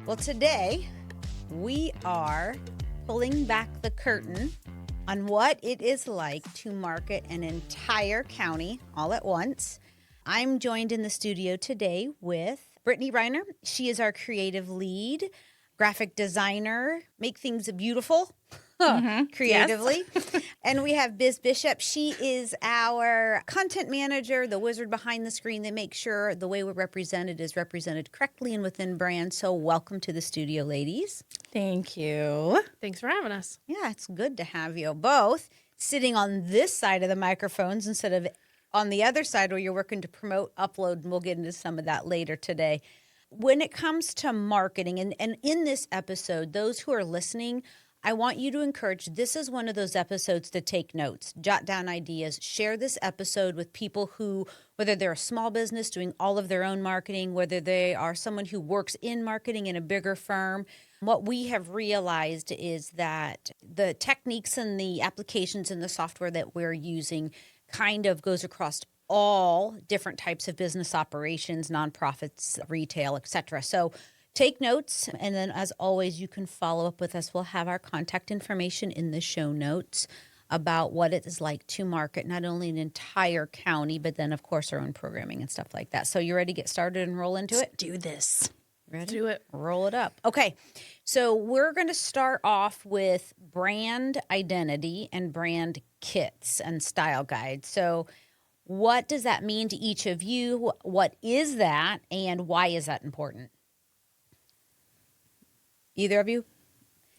Well, today we are pulling back the curtain on what it is like to market an entire county all at once. I'm joined in the studio today with Brittany Riner. She is our creative lead, graphic designer, make things beautiful creatively. Yes. And we have Biz Bishop. She is our content manager, the wizard behind the screen that makes sure the way we're represented is represented correctly and within brand. So welcome to the studio, ladies. Thank you. Thanks for having us. Yeah, it's good to have you both sitting on this side of the microphones instead of on the other side where you're working to promote, upload, and we'll get into some of that later today. When it comes to marketing, and in this episode, those who are listening, I want you to encourage, this is one of those episodes to take notes, jot down ideas, share this episode with people who, whether they're a small business doing all of their own marketing, whether they are someone who works in marketing in a bigger firm. What we have realized is that the techniques and the applications and the software that we're using kind of goes across all different types of business operations, nonprofits, retail, et cetera. So take notes, and then as always, you can follow up with us. We'll have our contact information in the show notes about what it is like to market not only an entire county, but then, of course, our own programming and stuff like that. So you ready to get started and roll into it? Let's do this. Ready? Do it. Roll it up. Okay, so we're going to start off with brand identity and brand kits and style guides. So what does that mean to each of you? What is that, and why is that important? Either of you?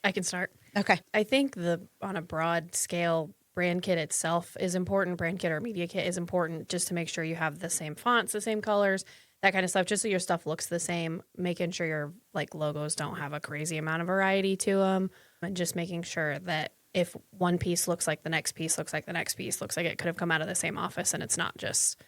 I can start. Okay. I think on a broad scale, brand kit itself is important. Brand kit or media kit is important just to make sure you have the same fonts, the same colors, that kind of stuff, just so your stuff looks the same, making sure your logos don't have a crazy amount of variety to them, and just making sure that if one piece looks like the next piece, looks like the next piece, looks like it could have come out of the same office, and it's not just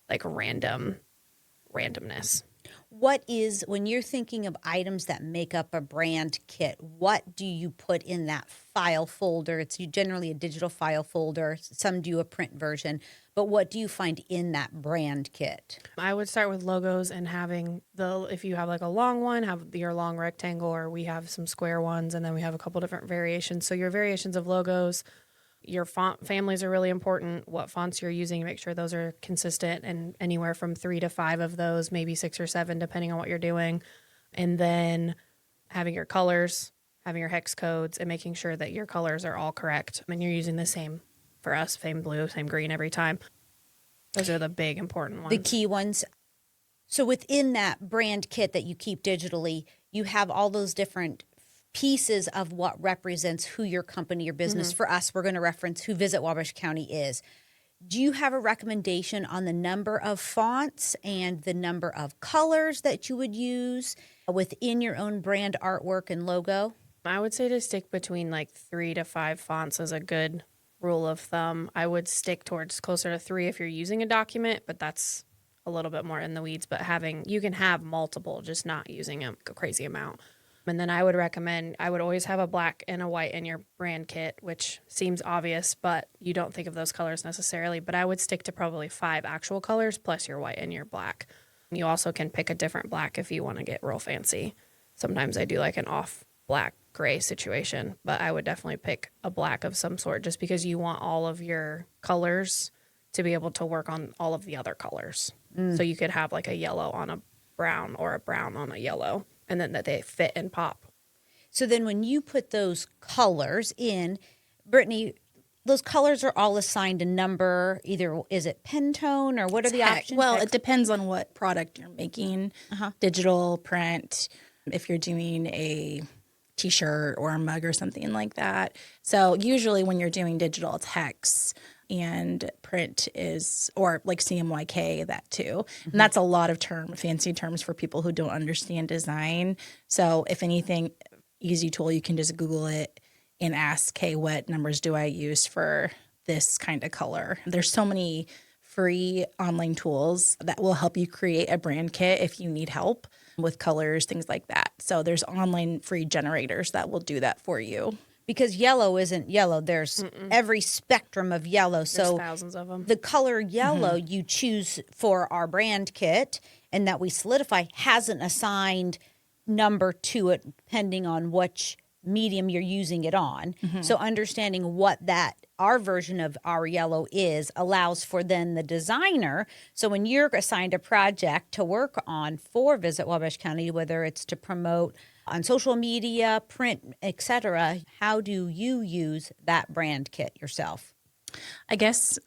randomness. What is, when you're thinking of items that make up a brand kit, what do you put in that file folder? It's generally a digital file folder. Some do a print version. But what do you find in that brand kit? I would start with logos and having if you have a long one, have your long rectangle, or we have some square ones, and then we have a couple different variations. So your variations of logos, your font families are really important. What fonts you're using, make sure those are consistent, and anywhere from 3 to 5 of those, maybe 6 or 7, depending on what you're doing. And then having your colors, having your hex codes, and making sure that your colors are all correct. I mean, you're using the same, for us, same blue, same green every time. Those are the big important ones. The key ones. So within that brand kit that you keep digitally, you have all those different pieces of what represents who your company or business. For us, we're going to reference who Visit Wabash County is. Do you have a recommendation on the number of fonts and the number of colors that you would use within your own brand artwork and logo? I would say to stick between 3 to 5 fonts is a good rule of thumb. I would stick towards closer to 3 if you're using a document, but that's a little bit more in the weeds. But you can have multiple, just not using a crazy amount. And then I would always have a black and a white in your brand kit, which seems obvious, but you don't think of those colors necessarily. But I would stick to probably 5 actual colors plus your white and your black. You also can pick a different black if you want to get real fancy. Sometimes I do an off black gray situation, but I would definitely pick a black of some sort just because you want all of your colors to be able to work on all of the other colors. So you could have a yellow on a brown or a brown on a yellow, and then that they fit and pop. So then when you put those colors in, Brittany, those colors are all assigned a number. Either is it Pantone or what are the options? Well, it depends on what product you're making. Digital, print, if you're doing a T-shirt or a mug or something like that. So usually when you're doing digital, it's hex, and print is, or CMYK, that too. And that's a lot of fancy terms for people who don't understand design. So if anything, easy tool, you can just Google it and ask, hey, what numbers do I use for this kind of color? There's so many free online tools that will help you create a brand kit if you need help with colors, things like that. So there's online free generators that will do that for you. Because yellow isn't yellow. There's every spectrum of yellow. So There's thousands of them. The color yellow you choose for our brand kit and that we solidify has an assigned number to it depending on which medium you're using it on. So understanding what that our version of our yellow is allows for then the designer. So when you're assigned a project to work on for Visit Wabash County, whether it's to promote on social media, print, etc., how do you use that brand kit yourself? I guess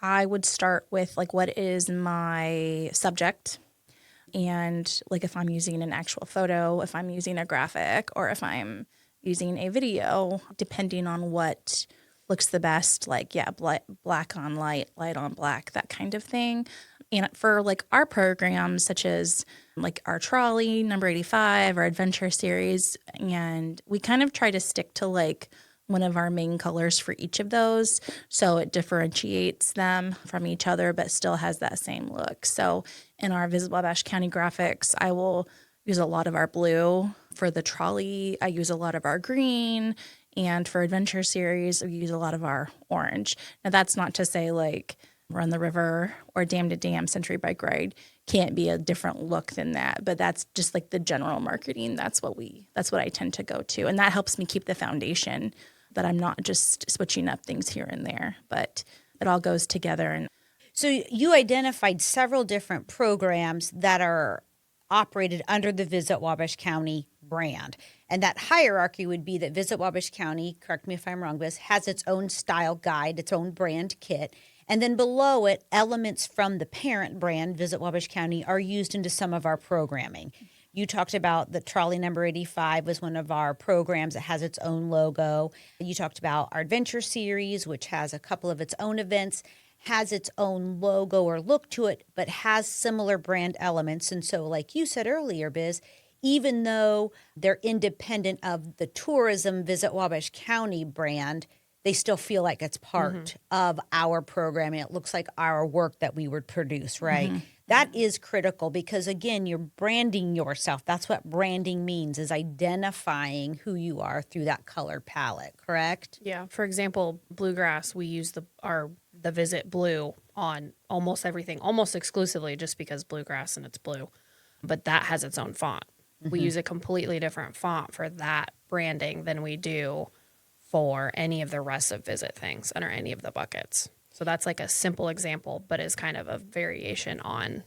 I would start with like what is my subject, and like if I'm using an actual photo, if I'm using a graphic, or if I'm using a video, depending on what looks the best, like black on light, light on black, that kind of thing. And for like our programs, such as like our trolley number 85, our adventure series, and we kind of try to stick to like one of our main colors for each of those, so it differentiates them from each other but still has that same look. So in our Visit Wabash County graphics, I will use a lot of our blue. For the trolley, I use a lot of our green, and for adventure series, we use a lot of our orange. Now that's not to say like Run the River or Dam to Dam Century Bike Ride can't be a different look than that, but that's just like the general marketing. That's what I tend to go to, and that helps me keep the foundation, that I'm not just switching up things here and there, but it all goes together. And so you identified several different programs that are operated under the Visit Wabash County brand. And that hierarchy would be that Visit Wabash County, correct me if I'm wrong, Biz, has its own style guide, its own brand kit. And then below it, elements from the parent brand, Visit Wabash County, are used into some of our programming. You talked about the trolley number 85 was one of our programs that has its own logo. You talked about our adventure series, which has a couple of its own events, has its own logo or look to it, but has similar brand elements. And so, like you said earlier, Biz, even though they're independent of the tourism Visit Wabash County brand, they still feel like it's part of our programming. It looks like our work that we would produce, right? That is critical because, again, you're branding yourself. That's what branding means, is identifying who you are through that color palette, correct? Yeah. For example, bluegrass, we use the Visit blue on almost everything, almost exclusively, just because bluegrass and it's blue. But that has its own font. We use a completely different font for that branding than we do for any of the rest of Visit things under any of the buckets. So that's like a simple example, but is kind of a variation on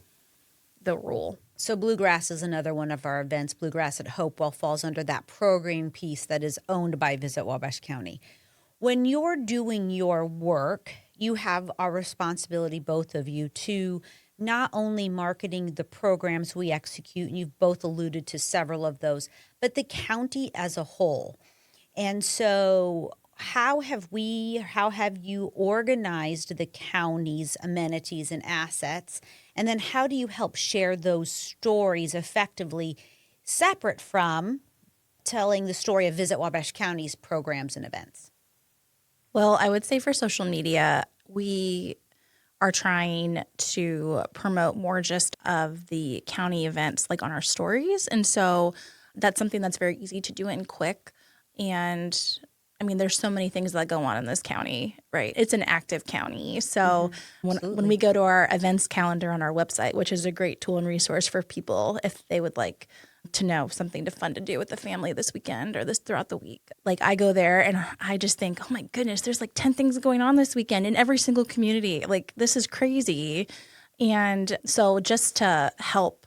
the rule. So Bluegrass is another one of our events. Bluegrass at Hopewell falls under that programming piece that is owned by Visit Wabash County. When you're doing your work, you have a responsibility, both of you, to not only marketing the programs we execute, and you've both alluded to several of those, but the county as a whole. And so how have you organized the county's amenities and assets? And then how do you help share those stories effectively, separate from telling the story of Visit Wabash County's programs and events? well, I would say for social media, we are trying to promote more just of the county events like on our stories. And so that's something that's very easy to do and quick. And I mean, there's so many things that go on in this county, right? It's an active county. So when we go to our events calendar on our website, which is a great tool and resource for people if they would like to know something fun to do with the family this weekend or this throughout the week. Like I go there and I just think, oh my goodness, there's like 10 things going on this weekend in every single community. Like this is crazy. And so just to help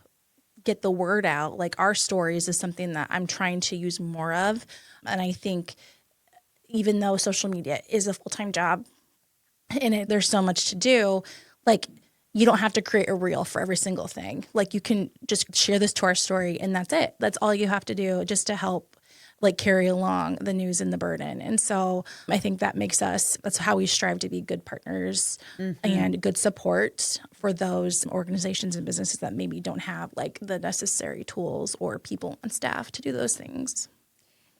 get the word out, like our stories is something that I'm trying to use more of. And I think even though social media is a full-time job and there's so much to do, like you don't have to create a reel for every single thing. Like you can just share this to our story and that's it. That's all you have to do just to help like carry along the news and the burden. And so I think that's how we strive to be good partners and good support for those organizations and businesses that maybe don't have like the necessary tools or people on staff to do those things.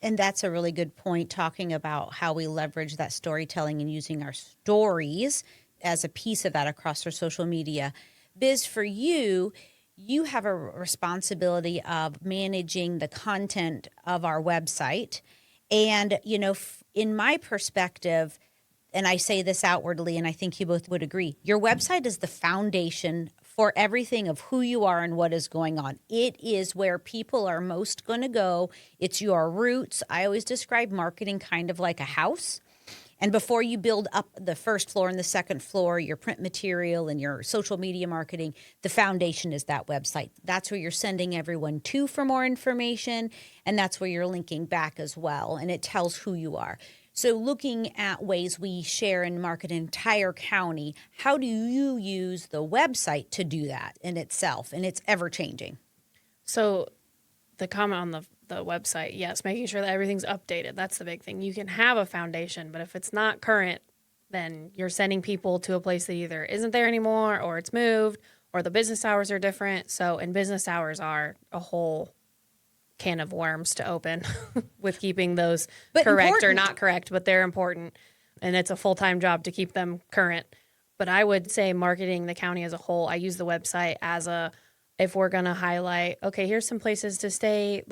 And that's a really good point, talking about how we leverage that storytelling and using our stories as a piece of that across our social media. Biz, for you, you have a responsibility of managing the content of our website. And, you know, in my perspective, and I say this outwardly, and I think you both would agree, your website is the foundation for everything of who you are and what is going on. It is where people are most going to go. It's your roots. I always describe marketing kind of like a house. And before you build up the first floor and the second floor, your print material and your social media marketing, the foundation is that website. That's where you're sending everyone to for more information, and that's where you're linking back as well, and it tells who you are. So looking at ways we share and market an entire county, how do you use the website to do that in itself? And it's ever-changing. So the comment on the website, yes, making sure that everything's updated. That's the big thing. You can have a foundation, but if it's not current, then you're sending people to a place that either isn't there anymore or it's moved or the business hours are different. So, and business hours are a whole can of worms to open with keeping those correct or not correct, but they're important. And it's a full-time job to keep them current. But I would say marketing the county as a whole, I use the website as if we're going to highlight, okay, here's some places to stay,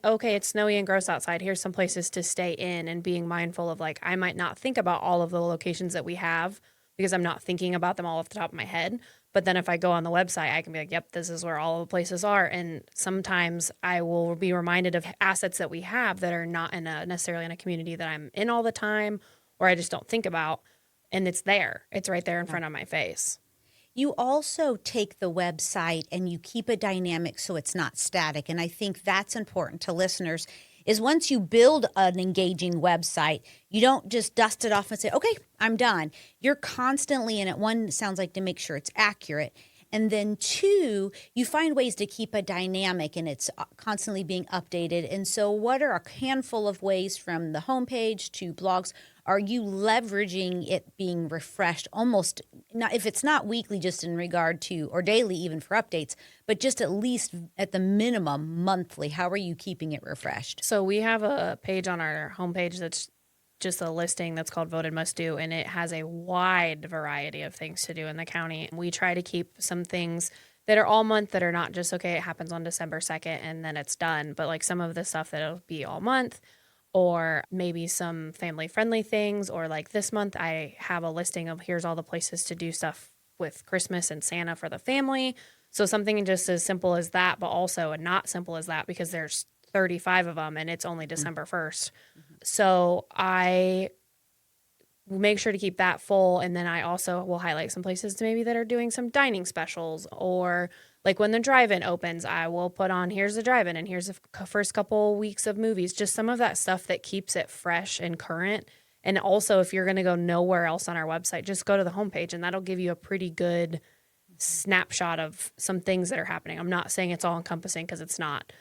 okay, it's snowy and gross outside. Here's some places to stay in, and being mindful of I might not think about all of the locations that we have because I'm not thinking about them all off the top of my head. But then if I go on the website, I can be like, yep, this is where all the places are. And sometimes I will be reminded of assets that we have that are not necessarily in a community that I'm in all the time, or I just don't think about. And it's there. It's right there in front of my face. You also take the website and you keep it dynamic so it's not static. And I think that's important to listeners is once you build an engaging website, you don't just dust it off and say, okay, I'm done. You're constantly in it. One, sounds like to make sure it's accurate. And then two, you find ways to keep it dynamic and it's constantly being updated. And so what are a handful of ways from the homepage to blogs are you leveraging it being refreshed almost, not if it's not weekly, just in regard to, or daily even for updates, but just at least at the minimum monthly? How are you keeping it refreshed? So we have a page on our homepage that's just a listing that's called Voted Must Do, and it has a wide variety of things to do in the county. We try to keep some things that are all month that are not just, okay, it happens on December 2nd and then it's done, but like some of the stuff that'll be all month, or maybe some family-friendly things, or like this month I have a listing of here's all the places to do stuff with Christmas and Santa for the family. So something just as simple as that, but also not simple as that because there's 35 of them and it's only December 1st. So I make sure to keep that full. And then I also will highlight some places maybe that are doing some dining specials, or like when the drive-in opens, I will put on here's the drive-in and here's the first couple weeks of movies, just some of that stuff that keeps it fresh and current. And also if you're going to go nowhere else on our website, just go to the homepage and that'll give you a pretty good snapshot of some things that are happening. I'm not saying it's all encompassing because it's not,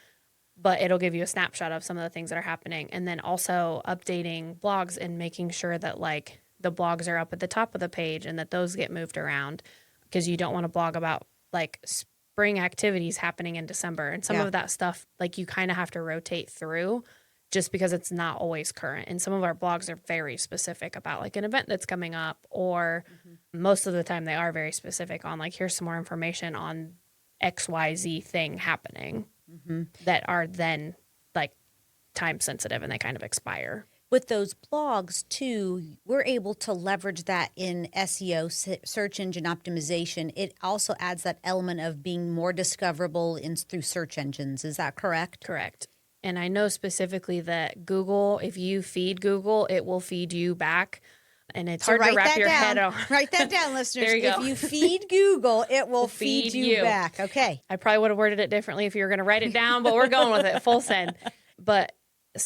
but it'll give you a snapshot of some of the things that are happening. And then also updating blogs and making sure that like the blogs are up at the top of the page and that those get moved around, because you don't want to blog about like spring activities happening in December. And some of that stuff, like you kind of have to rotate through just because it's not always current. And some of our blogs are very specific about like an event that's coming up, or most of the time they are very specific on like, here's some more information on XYZ thing happening that are then like time sensitive and they kind of expire. With those blogs too, we're able to leverage that in SEO, search engine optimization. It also adds that element of being more discoverable through search engines. Is that correct? Correct. And I know specifically that Google, if you feed Google, it will feed you back. And it's hard to wrap your head on. Write that down, listeners. There you go. If you feed Google, it will feed you back. Okay. I probably would have worded it differently if you were going to write it down, but we're going with it full send. But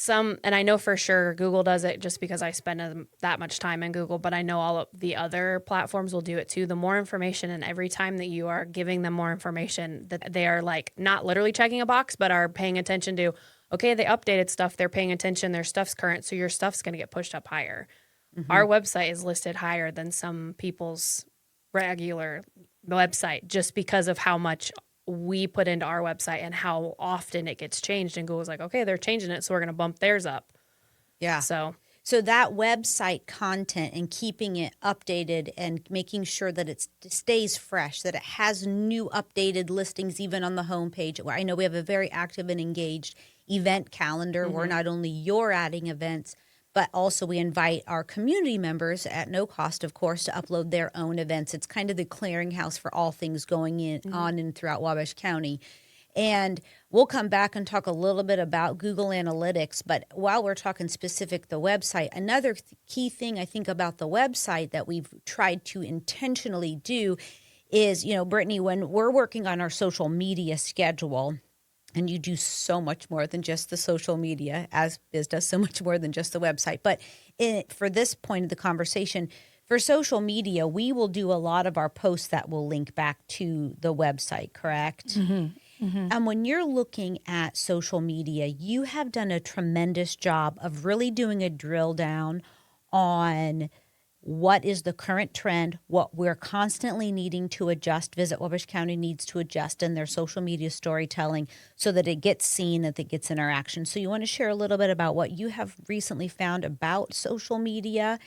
and I know for sure Google does it just because I spend that much time in Google, but I know all of the other platforms will do it too. The more information, and every time that you are giving them more information, that they are like not literally checking a box, but are paying attention to, okay, they updated stuff, they're paying attention, their stuff's current, so your stuff's going to get pushed up higher. Our website is listed higher than some people's regular website just because of how much we put into our website and how often it gets changed. And Google's like, okay, they're changing it, so we're going to bump theirs up. Yeah. So that website content and keeping it updated and making sure that it stays fresh, that it has new updated listings even on the homepage, where I know we have a very active and engaged event calendar where not only you're adding events, but also we invite our community members at no cost, of course, to upload their own events. It's kind of the clearinghouse for all things going on and throughout Wabash County. And we'll come back and talk a little bit about Google Analytics. But while we're talking specific the website, another key thing I think about the website that we've tried to intentionally do is, Brittany, when we're working on our social media schedule, and you do so much more than just the social media, as Biz does so much more than just the website. But for this point of the conversation, for social media, we will do a lot of our posts that will link back to the website, correct? And when you're looking at social media, you have done a tremendous job of really doing a drill down on what is the current trend, what we're constantly needing to adjust. Visit Wabash County needs to adjust in their social media storytelling so that it gets seen, that it gets interaction. So you want to share a little bit about what you have recently found about social media,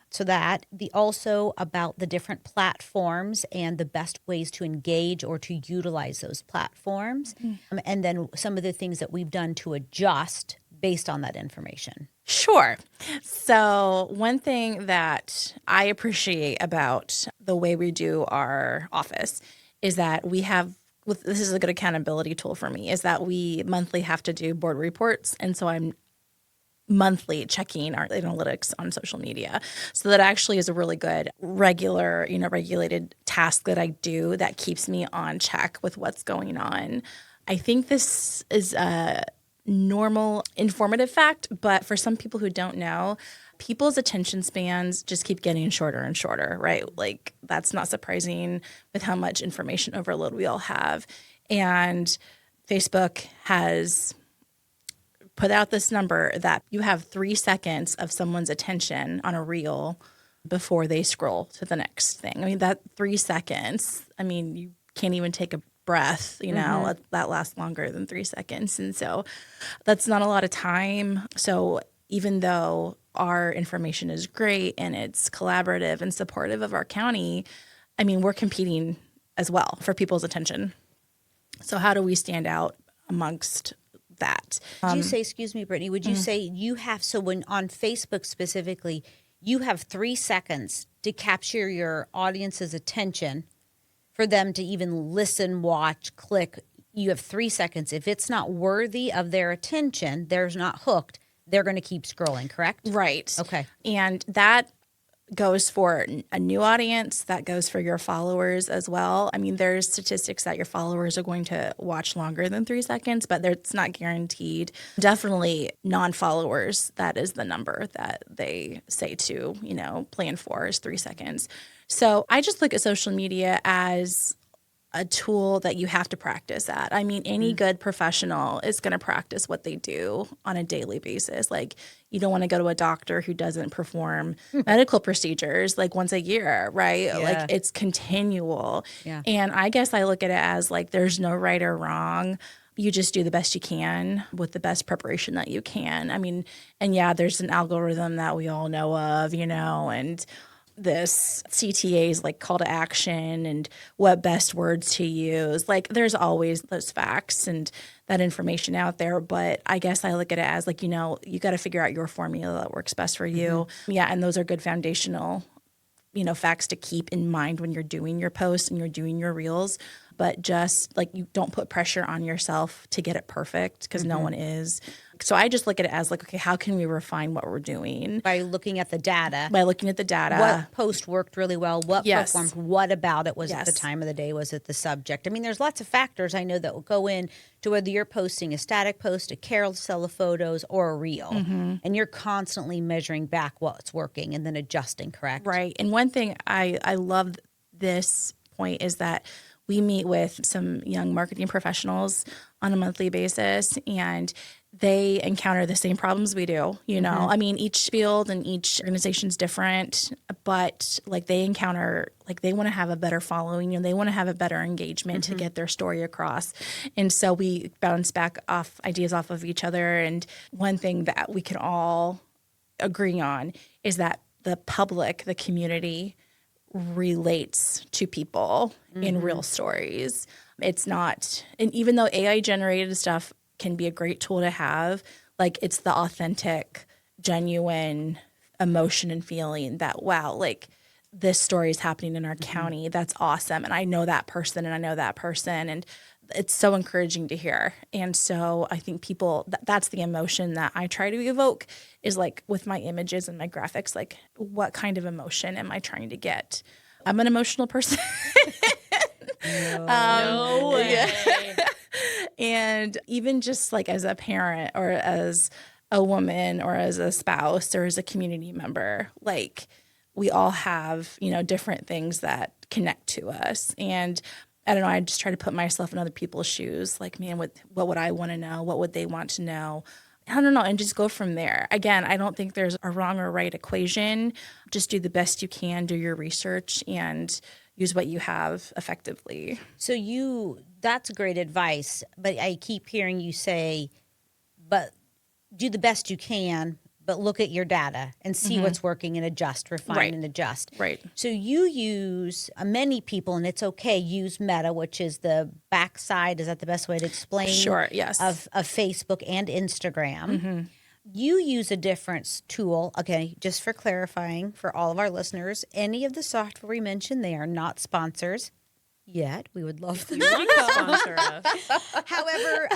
so that also about the different platforms and the best ways to engage or to utilize those platforms, and then some of the things that we've done to adjust based on that information. Sure. So one thing that I appreciate about the way we do our office is that we have, this is a good accountability tool for me, is that we monthly have to do board reports. And so I'm monthly checking our analytics on social media. So that actually is a really good regulated task that I do that keeps me on check with what's going on. I think this is a normal, informative fact, but for some people who don't know, people's attention spans just keep getting shorter and shorter, right? Like, that's not surprising with how much information overload we all have. And Facebook has put out this number that you have 3 seconds of someone's attention on a reel before they scroll to the next thing. I mean, that 3 seconds, you can't even take a breath, that lasts longer than 3 seconds. And so that's not a lot of time. So even though our information is great and it's collaborative and supportive of our county, we're competing as well for people's attention. So how do we stand out amongst that? Did you say, excuse me, Brittany, would you say you have, so when on Facebook specifically, you have 3 seconds to capture your audience's attention for them to even listen, watch, click? You have 3 seconds. If it's not worthy of their attention, they're not hooked, they're going to keep scrolling, correct? Right. Okay. And that goes for a new audience, that goes for your followers as well. There's statistics that your followers are going to watch longer than 3 seconds, but it's not guaranteed. Definitely non-followers, that is the number that they say to, plan for is 3 seconds. So I just look at social media as a tool that you have to practice at. Any good professional is going to practice what they do on a daily basis. Like, you don't want to go to a doctor who doesn't perform medical procedures like once a year, right? Yeah. Like, it's continual. Yeah. And I guess I look at it as like, there's no right or wrong. You just do the best you can with the best preparation that you can. And yeah, there's an algorithm that we all know of, and this CTA's like call to action and what best words to use. Like, there's always those facts and that information out there. But I guess I look at it as like, you got to figure out your formula that works best for you. Yeah. And those are good foundational, facts to keep in mind when you're doing your posts and you're doing your reels. But just like, you don't put pressure on yourself to get it perfect, because no one is. So I just look at it as like, okay, how can we refine what we're doing? By looking at the data. What post worked really well? What performed? What about it? Was it the time of the day? Was it the subject? There's lots of factors I know that will go in to whether you're posting a static post, a carousel of photos, or a reel. And you're constantly measuring back what's working and then adjusting, correct? Right. And one thing I love this point is that we meet with some young marketing professionals on a monthly basis, and they encounter the same problems we do. Each field and each organization is different, but like, they encounter, like, they want to have a better following, they want to have a better engagement to get their story across. And so we bounce back off ideas off of each other. And one thing that we can all agree on is that the public, the community, relates to people in real stories. It's not, and even though AI generated stuff can be a great tool to have, like, it's the authentic, genuine emotion and feeling that, wow, like this story is happening in our county. That's awesome. And I know that person and I know that person. And it's so encouraging to hear. And so I think people, that's the emotion that I try to evoke is like with my images and my graphics, like what kind of emotion am I trying to get? I'm an emotional person. No way. And even just like as a parent or as a woman or as a spouse or as a community member, like we all have, different things that connect to us. And I don't know, I just try to put myself in other people's shoes. Like, man, what would I want to know? What would they want to know? I don't know, and just go from there. Again, I don't think there's a wrong or right equation. Just do the best you can, do your research, and use what you have effectively. So that's great advice, but I keep hearing you say, but do the best you can, but look at your data and see what's working and adjust, refine and adjust. Right. So you use, many people, and it's okay, use Meta, which is the backside, is that the best way to explain? Sure, yes. Of Facebook and Instagram. You use a different tool. Okay, just for clarifying for all of our listeners, any of the software we mentioned, they are not sponsors yet. We would love them. Sponsor us. However,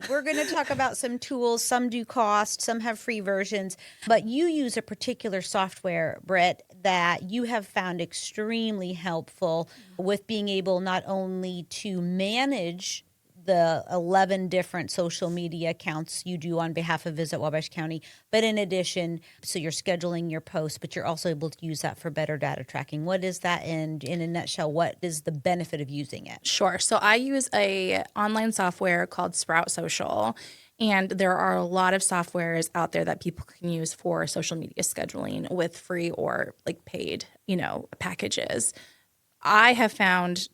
we're going to talk about some tools. Some do cost, some have free versions. But you use a particular software, Britt, that you have found extremely helpful with being able not only to manage the 11 different social media accounts you do on behalf of Visit Wabash County, but in addition, so you're scheduling your posts, but you're also able to use that for better data tracking. What is that? And in a nutshell, what is the benefit of using it? Sure. So I use a online software called Sprout Social, and there are a lot of softwares out there that people can use for social media scheduling with free or like paid, packages. I have found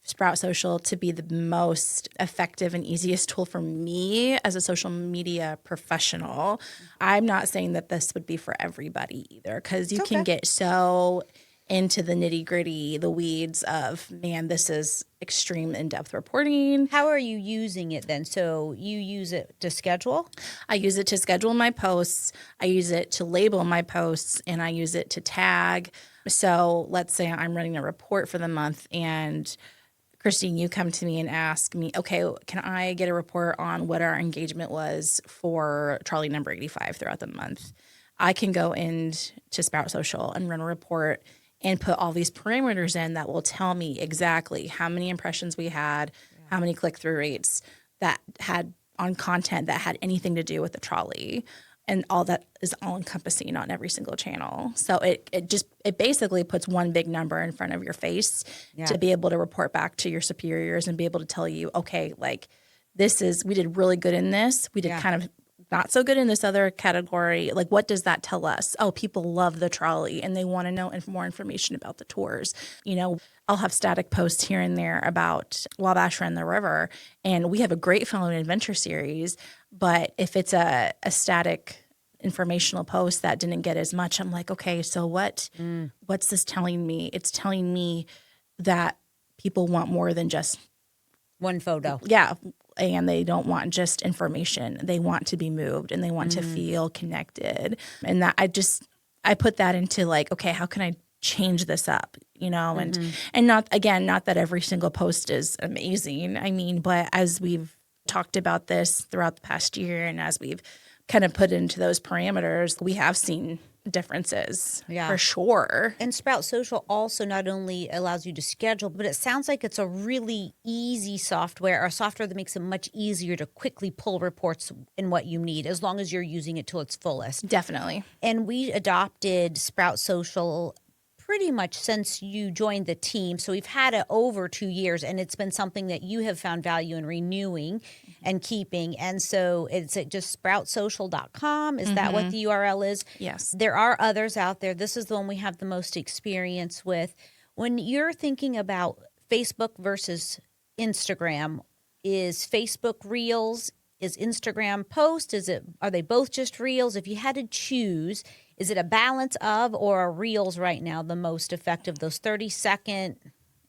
Sprout Social to be the most effective and easiest tool for me as a social media professional. I'm not saying that this would be for everybody either, because you can get so into the nitty gritty, the weeds of, man, this is extreme in-depth reporting. How are you using it then? So you use it to schedule? I use it to schedule my posts. I use it to label my posts, and I use it to tag. So let's say I'm running a report for the month, and Christine, you come to me and ask me, okay, can I get a report on what our engagement was for trolley number 85 throughout the month? I can go into Sprout Social and run a report and put all these parameters in that will tell me exactly how many impressions we had, how many click-through rates that had on content that had anything to do with the trolley. And all that is all encompassing on every single channel. So it basically puts one big number in front of your face to be able to report back to your superiors and be able to tell you, okay, like we did really good in this. We did kind of not so good in this other category. Like, what does that tell us? Oh, people love the trolley and they want to know more information about the tours. I'll have static posts here and there about Wabash and the river, and we have a great Fellow Adventure series. But if it's a static informational post that didn't get as much, I'm like, okay, so what's this telling me? It's telling me that people want more than just one photo. Yeah. And they don't want just information. They want to be moved and they want to feel connected. And that I put that into like, okay, how can I change this up? And not that every single post is amazing. I mean, but as we've talked about this throughout the past year, and as we've kind of put into those parameters, we have seen differences for sure. And Sprout Social also not only allows you to schedule, but it sounds like it's a really easy software, or a software that makes it much easier to quickly pull reports in what you need, as long as you're using it to its fullest. Definitely. And we adopted Sprout Social pretty much since you joined the team. So we've had it over 2 years, and it's been something that you have found value in renewing and keeping. And so it's at just sproutsocial.com. Is that what the URL is? Yes. There are others out there. This is the one we have the most experience with. When you're thinking about Facebook versus Instagram, is Facebook Reels? Is Instagram Post? Are they both just Reels? If you had to choose, is it a balance of, or are Reels right now the most effective? Those 30-second.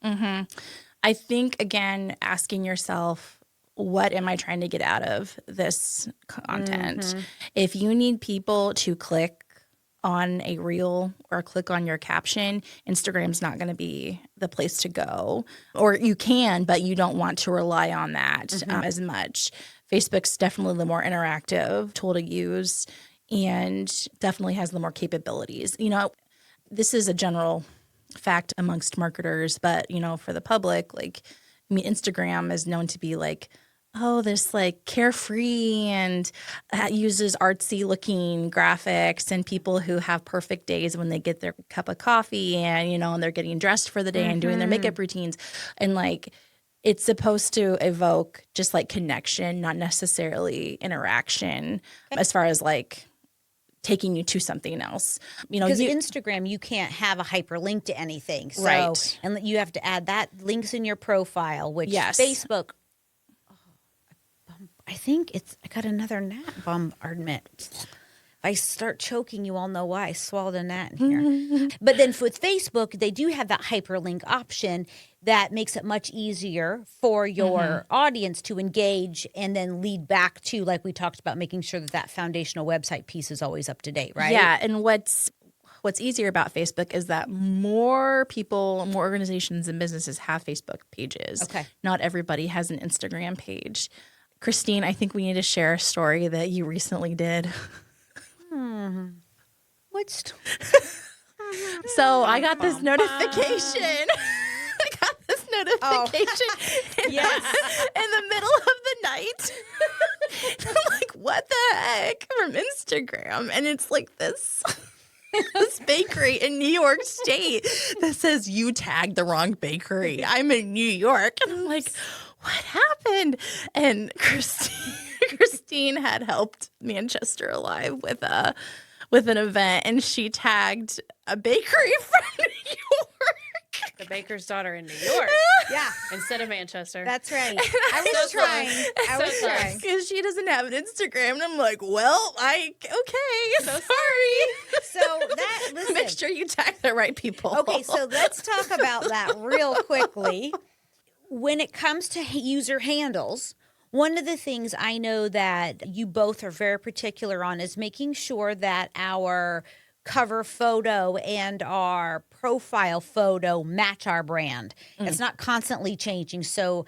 I think, again, asking yourself, what am I trying to get out of this content? If you need people to click on a reel or click on your caption, Instagram's not going to be the place to go. Or you can, but you don't want to rely on that as much. Facebook's definitely the more interactive tool to use and definitely has the more capabilities. You know, this is a general fact amongst marketers, but, you know, for the public, like, I mean, Instagram is known to be like, oh, this like carefree and uses artsy looking graphics and people who have perfect days when they get their cup of coffee and, you know, and they're getting dressed for the day and doing their makeup routines. And like, it's supposed to evoke just like connection, not necessarily interaction as far as like taking you to something else. You know, because Instagram, you can't have a hyperlink to anything. So, Right. and you have to add that links in your profile, which Yes. Facebook, I think I got another gnat bombardment. If I start choking, you all know why. I swallowed a gnat in here. But then with Facebook, they do have that hyperlink option that makes it much easier for your audience to engage and then lead back to, like we talked about, making sure that that foundational website piece is always up to date, right? Yeah, and what's easier about Facebook is that more people, more organizations and businesses have Facebook pages. Okay. Not everybody has an Instagram page. Christine, I think we need to share a story that you recently did. What's So I got this notification. I got this notification in the middle of the night. I'm like, what the heck? From Instagram. And it's like this bakery in New York State that says you tagged the wrong bakery. I'm in New York. And I'm like, what happened? And Christine had helped Manchester Alive with an event, and she tagged a bakery from New York. The baker's daughter in New York. Yeah, Instead of Manchester. that's right. I was trying. I was So trying. Because she doesn't have an Instagram. And I'm like, well, okay, so sorry. So that listen. Make sure you tag the right people. Okay, so let's talk about that real quickly. When it comes to user handles, one of the things I know that you both are very particular on is making sure that our cover photo and our profile photo match our brand. It's not constantly changing. So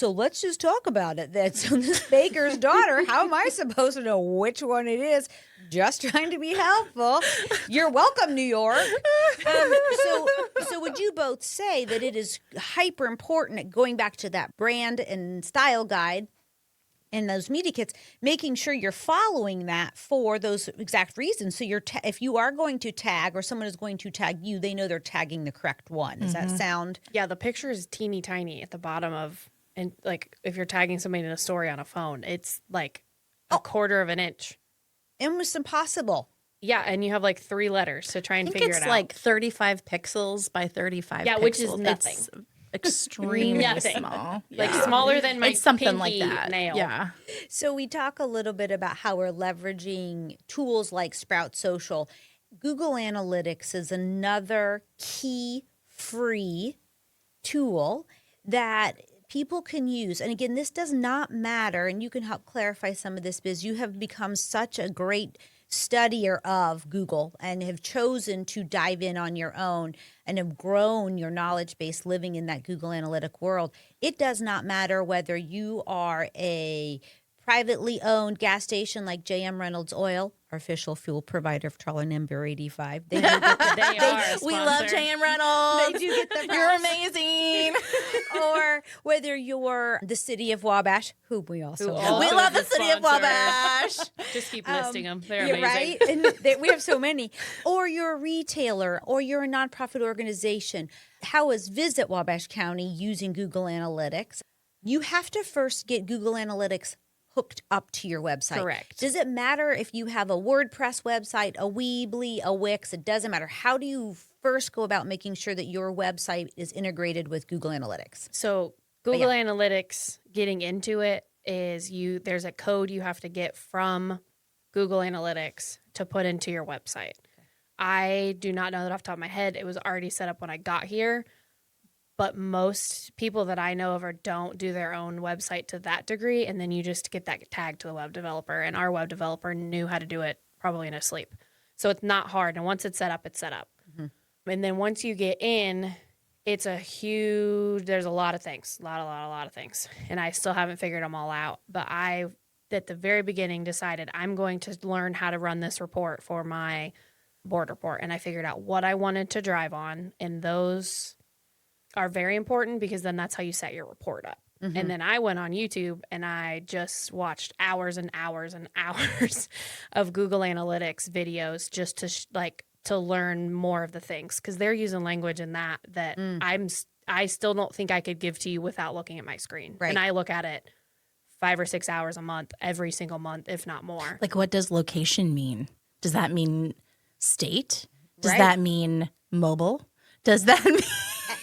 let's just talk about it. So this baker's daughter, how am I supposed to know which one it is? Just trying to be helpful. You're welcome, New York. So would you both say that it is hyper important, going back to that brand and style guide and those media kits, making sure you're following that for those exact reasons. So if you are going to tag or someone is going to tag you, they know they're tagging the correct one. Does that sound? Yeah, the picture is teeny tiny at the bottom of, and like if you're tagging somebody in a story on a phone, it's like a quarter of an inch. Almost impossible. Yeah, and you have like 3 letters to try and I think figure it's it out. like 35 pixels by 35 Yeah, pixels. which is nothing. It's extremely Nothing. small. Like Yeah. smaller than my It's something like pinky that. nail. Yeah. So we talk a little bit about how we're leveraging tools like Sprout Social. Google Analytics is another key free tool that people can use. And again, this does not matter, and you can help clarify some of this, because you have become such a great studier of Google and have chosen to dive in on your own and have grown your knowledge base living in that Google Analytic world. It does not matter whether you are a privately owned gas station like JM Reynolds Oil, our official fuel provider of trawler number 85. They do get the, They are a We love sponsor. J.M. Reynolds. they do get the You're props. amazing. Or whether you're the City of Wabash, who we also Who love. also We is love a the City of sponsor. Wabash. Just keep listing them. They're You're amazing. right. And we have so many. Or you're a retailer, or you're a nonprofit organization. How is Visit Wabash County using Google Analytics? You have to first get Google Analytics hooked up to your website. Correct. Does it matter if you have a WordPress website, a Weebly, a Wix? It doesn't matter. How do you first go about making sure that your website is integrated with Google Analytics? So Google Analytics, getting into it is there's a code you have to get from Google Analytics to put into your website. I do not know that off the top of my head. It was already set up when I got here, but most people that I know of don't do their own website to that degree. And then you just get that tag to the web developer. And our web developer knew how to do it probably in his sleep. So it's not hard. And once it's set up, it's set up. And then once you get in, it's there's a lot of things, a lot of things. And I still haven't figured them all out. But I, at the very beginning, decided I'm going to learn how to run this report for my board report. And I figured out what I wanted to drive on. And those are very important because then that's how you set your report up. And then I went on YouTube and I just watched hours and hours and hours of Google Analytics videos just to to learn more of the things, because they're using language in that I still don't think I could give to you without looking at my screen. Right. And I look at it 5 or 6 hours a month, every single month, if not more. Like, what does location mean? Does that mean state? Does Right. that mean mobile? Does that mean...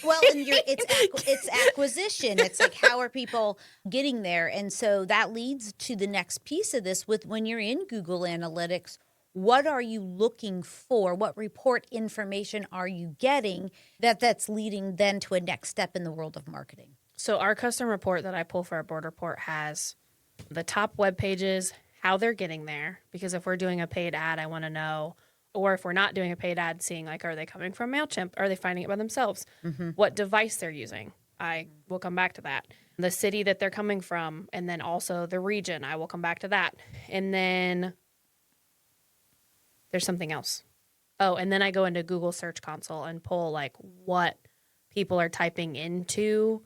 Well, and it's acquisition. It's like, how are people getting there? And so that leads to the next piece of this with when you're in Google Analytics, what are you looking for? What report information are you getting that's leading then to a next step in the world of marketing? So our custom report that I pull for our board report has the top web pages, how they're getting there. Because if we're doing a paid ad, I want to know, or if we're not doing a paid ad, seeing like, are they coming from MailChimp? Are they finding it by themselves? What device they're using? I will come back to that. The city that they're coming from, and then also the region. I will come back to that. And then there's something else. Oh, and then I go into Google Search Console and pull like what people are typing into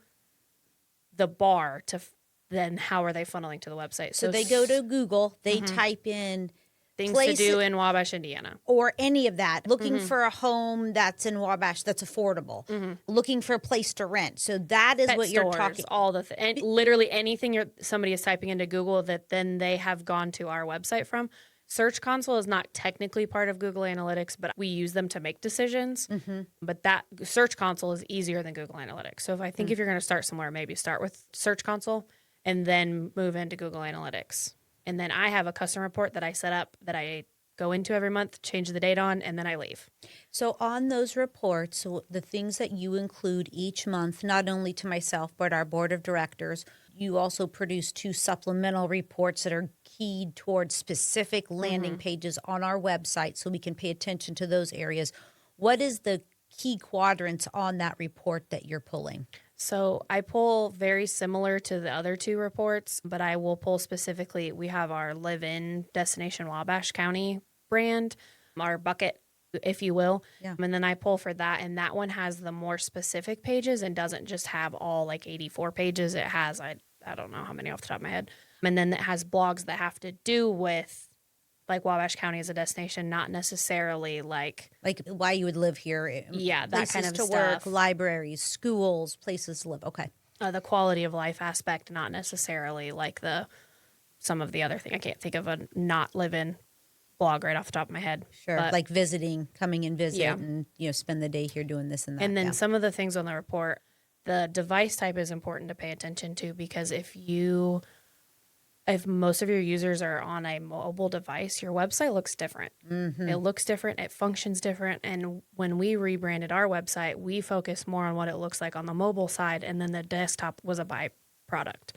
the bar to then how are they funneling to the website. So they go to Google, they type in things to do in Wabash, Indiana. or any of that, looking for a home that's in Wabash that's affordable, looking for a place to rent. So that is Pet what you're stores, talking. all the and literally anything somebody is typing into Google that then they have gone to our website from. Search Console is not technically part of Google Analytics, but we use them to make decisions. But that Search Console is easier than Google Analytics. So if you're going to start somewhere, maybe start with Search Console and then move into Google Analytics. And then I have a custom report that I set up that I go into every month, change the date on, and then I leave. So on those reports, so the things that you include each month, not only to myself, but our board of directors, you also produce 2 supplemental reports that are keyed towards specific landing pages on our website so we can pay attention to those areas. What is the key quadrants on that report that you're pulling? So I pull very similar to the other 2 reports, but I will pull specifically, we have our live-in Destination Wabash County brand, our bucket, if you will. Yeah. And then I pull for that, and that one has the more specific pages and doesn't just have all like 84 pages. It has, I don't know how many off the top of my head. And then it has blogs that have to do with like Wabash County as a destination, not necessarily like why you would live here. Yeah, that places kind of to stuff. work, libraries, schools, places to live. Okay. The quality of life aspect, not necessarily like some of the other thing. I can't think of a not live-in blog right off the top of my head. Sure. But, Like coming and visit Yeah. and, spend the day here doing this and that. and then yeah. some of the things on the report, the device type is important to pay attention to, because if most of your users are on a mobile device, your website looks different. It looks different. It functions different. And when we rebranded our website, we focused more on what it looks like on the mobile side. And then the desktop was a byproduct,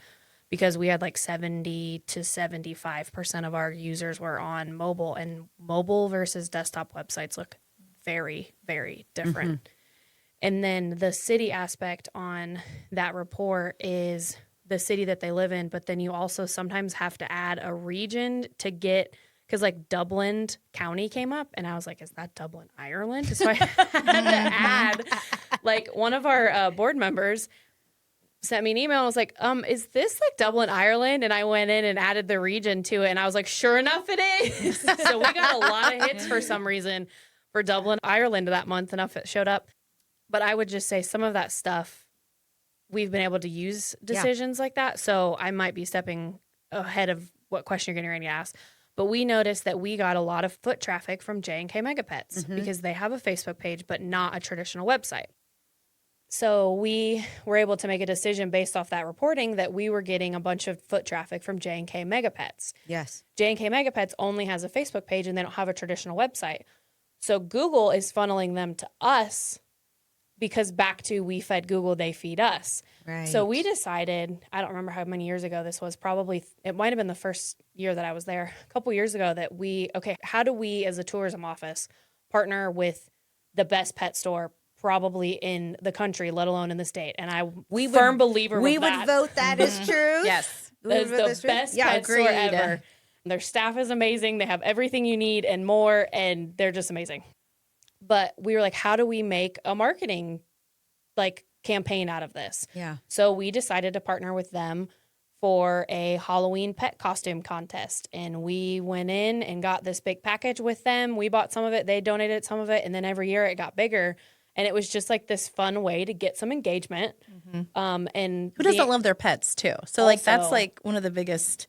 because we had like 70 to 75% of our users were on mobile, and mobile versus desktop websites look very, very different. And then the city aspect on that report is the city that they live in, but then you also sometimes have to add a region to get, because like Dublin County came up, and I was like, is that Dublin, Ireland? So I had to add, like, one of our board members sent me an email and was like, is this like Dublin, Ireland? And I went in and added the region to it, and I was like, sure enough, it is. So we got a lot of hits for some reason for Dublin, Ireland that month. Enough it showed up. But I would just say some of that stuff, we've been able to use decisions like that. So I might be stepping ahead of what question you're getting ready to ask. But we noticed that we got a lot of foot traffic from J&K Megapets because they have a Facebook page, but not a traditional website. So we were able to make a decision based off that reporting that we were getting a bunch of foot traffic from J&K Megapets. Yes. J&K Megapets only has a Facebook page, and they don't have a traditional website. So Google is funneling them to us because back to we fed Google, they feed us. Right. So we decided, I don't remember how many years ago this was, probably, it might have been the first year that I was there, a couple years ago, that how do we as a tourism office partner with the best pet store probably in the country, let alone in the state? And firm believer we of would that. vote that as truth. Yes. It's the best pet store ever. Their staff is amazing. They have everything you need and more, and they're just amazing. But we were like, how do we make a marketing campaign out of this? Yeah. So we decided to partner with them for a Halloween pet costume contest. And we went in and got this big package with them. We bought some of it. They donated some of it. And then every year it got bigger. And it was just like this fun way to get some engagement. And Who doesn't love their pets too? So that's like one of the biggest,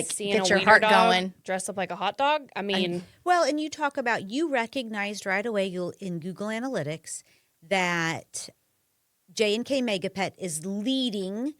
seeing get a your wiener heart dog going. dressed up like a hot dog. I mean, Well, and you talk about, you recognized right away in Google Analytics that J&K Megapet is leading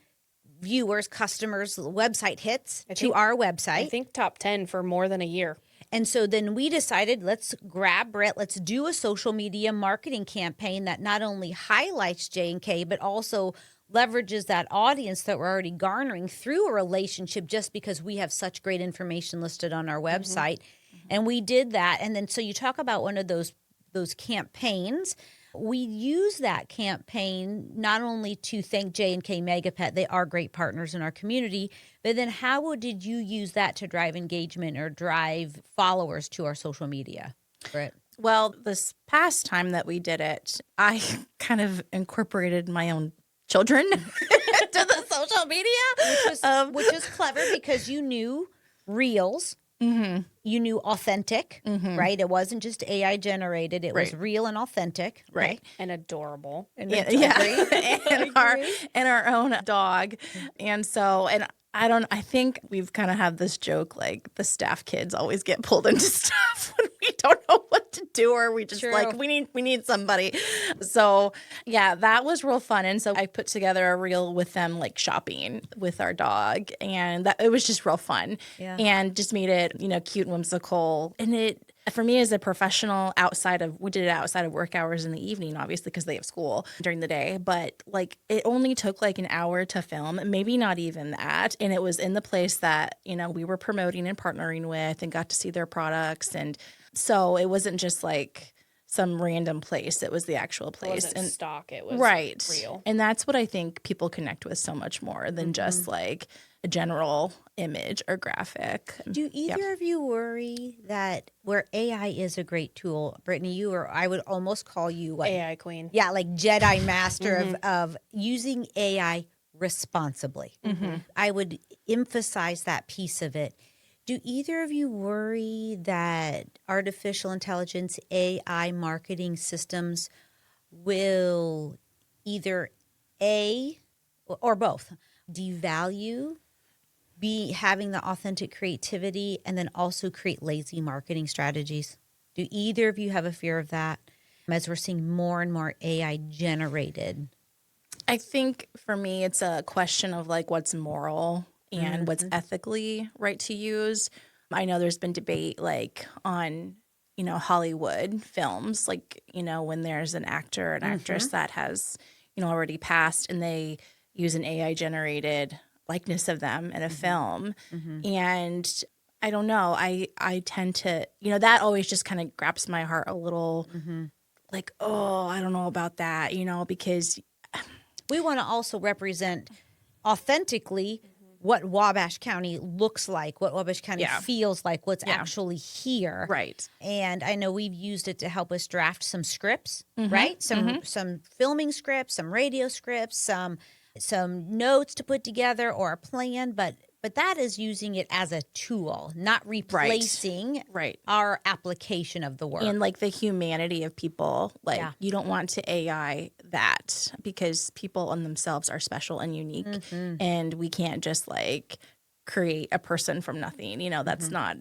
viewers, customers, website hits to our website. I think top 10 for more than a year. And so then we decided, let's grab Britt, let's do a social media marketing campaign that not only highlights J&K, but also leverages that audience that we're already garnering through a relationship just because we have such great information listed on our website. And we did that. And then so you talk about one of those campaigns. We use that campaign not only to thank J&K Megapet, they are great partners in our community, but then how did you use that to drive engagement or drive followers to our social media? Britt? Well, this past time that we did it, I kind of incorporated my own children to the social media. Which is clever because you knew reels. You knew authentic, right? It wasn't just AI generated. It was real and authentic. Right. And adorable. And and our own dog. And so, and I think we've kind of had this joke, like the staff kids always get pulled into stuff when we don't know what to do, or we just we need somebody. So yeah, that was real fun. And so I put together a reel with them, like shopping with our dog, and it was just real fun. Yeah. And just made it, cute and whimsical. And it, for me as a professional, we did it outside of work hours in the evening, obviously, because they have school during the day. But it only took an hour to film, maybe not even that. And it was in the place that, we were promoting and partnering with and got to see their products. And so it wasn't just some random place. It was the actual place. It wasn't stock. It was real. And that's what I think people connect with so much more than just a general image or graphic. Do either of you worry that where AI is a great tool, Brittany, I would almost call you AI queen. Yeah, like Jedi master of using AI responsibly. I would emphasize that piece of it. Do either of you worry that artificial intelligence, AI marketing systems will either or both devalue having the authentic creativity and then also create lazy marketing strategies? Do either of you have a fear of that as we're seeing more and more AI generated? I think for me, it's a question of what's moral and what's ethically right to use. I know there's been debate on, Hollywood films, when there's an actor or an actress that has, already passed and they use an AI generated likeness of them in a film. And I don't know, I tend to, that always just kind of grabs my heart a little oh, I don't know about that, because we want to also represent authentically what Wabash County looks like, what Wabash County feels like, what's actually here. Right. And I know we've used it to help us draft some scripts, right? Some filming scripts, some radio scripts, some notes to put together or a plan, but that is using it as a tool, not replacing our application of the work. And the humanity of people, you don't want to AI that because people in themselves are special and unique, and we can't just create a person from nothing. That's not,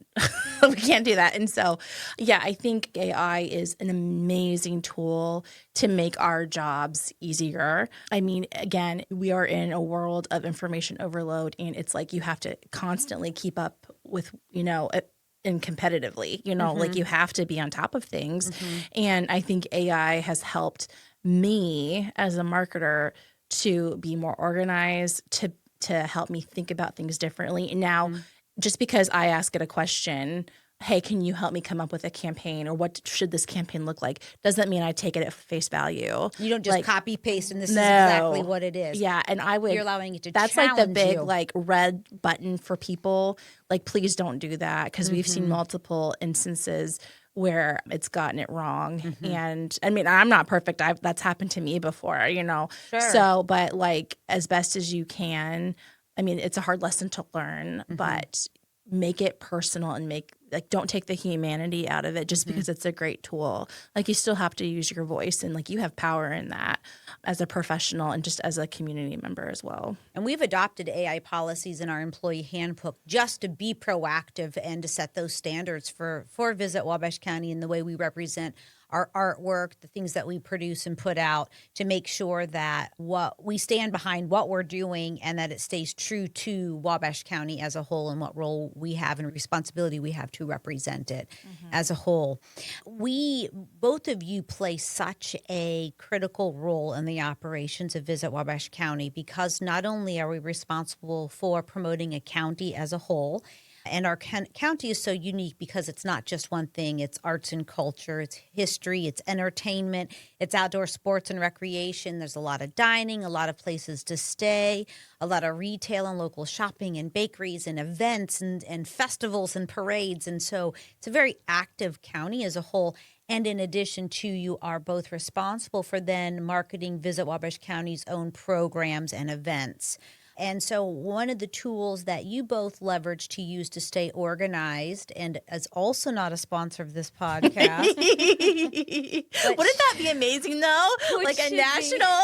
we can't do that. And so, yeah, I think AI is an amazing tool to make our jobs easier. I mean, again, we are in a world of information overload, and it's you have to constantly keep up with, and competitively, you have to be on top of things. And I think AI has helped me as a marketer to be more organized, to help me think about things differently. And now, just because I ask it a question, hey, can you help me come up with a campaign, or what should this campaign look like, doesn't mean I take it at face value. You don't just copy paste and this is No. exactly what it is. Yeah, and I would. You're allowing it to That's like the challenge big you. like red button for people. Like, please don't do that, because we've seen multiple instances where it's gotten it wrong. And I mean, I'm not perfect. That's happened to me before, Sure. So, but like, as best as you can. I mean, it's a hard lesson to learn, but make it personal and don't take the humanity out of it just because it's a great tool. Like, you still have to use your voice, and like, you have power in that as a professional and just as a community member as well. And we've adopted AI policies in our employee handbook just to be proactive and to set those standards for Visit Wabash County and the way we represent our artwork, the things that we produce and put out, to make sure that what we stand behind what we're doing and that it stays true to Wabash County as a whole and what role we have and responsibility we have to represent it as a whole. Both of you play such a critical role in the operations of Visit Wabash County, because not only are we responsible for promoting a county as a whole, and our county is so unique because it's not just one thing. It's arts and culture, it's history, it's entertainment, it's outdoor sports and recreation. There's a lot of dining, a lot of places to stay, a lot of retail and local shopping and bakeries and events and festivals and parades. And so it's a very active county as a whole. And in addition to, you are both responsible for then marketing Visit Wabash County's own programs and events. And so one of the tools that you both leverage to use to stay organized, and is also not a sponsor of this podcast. Wouldn't that be amazing, though? Like a national...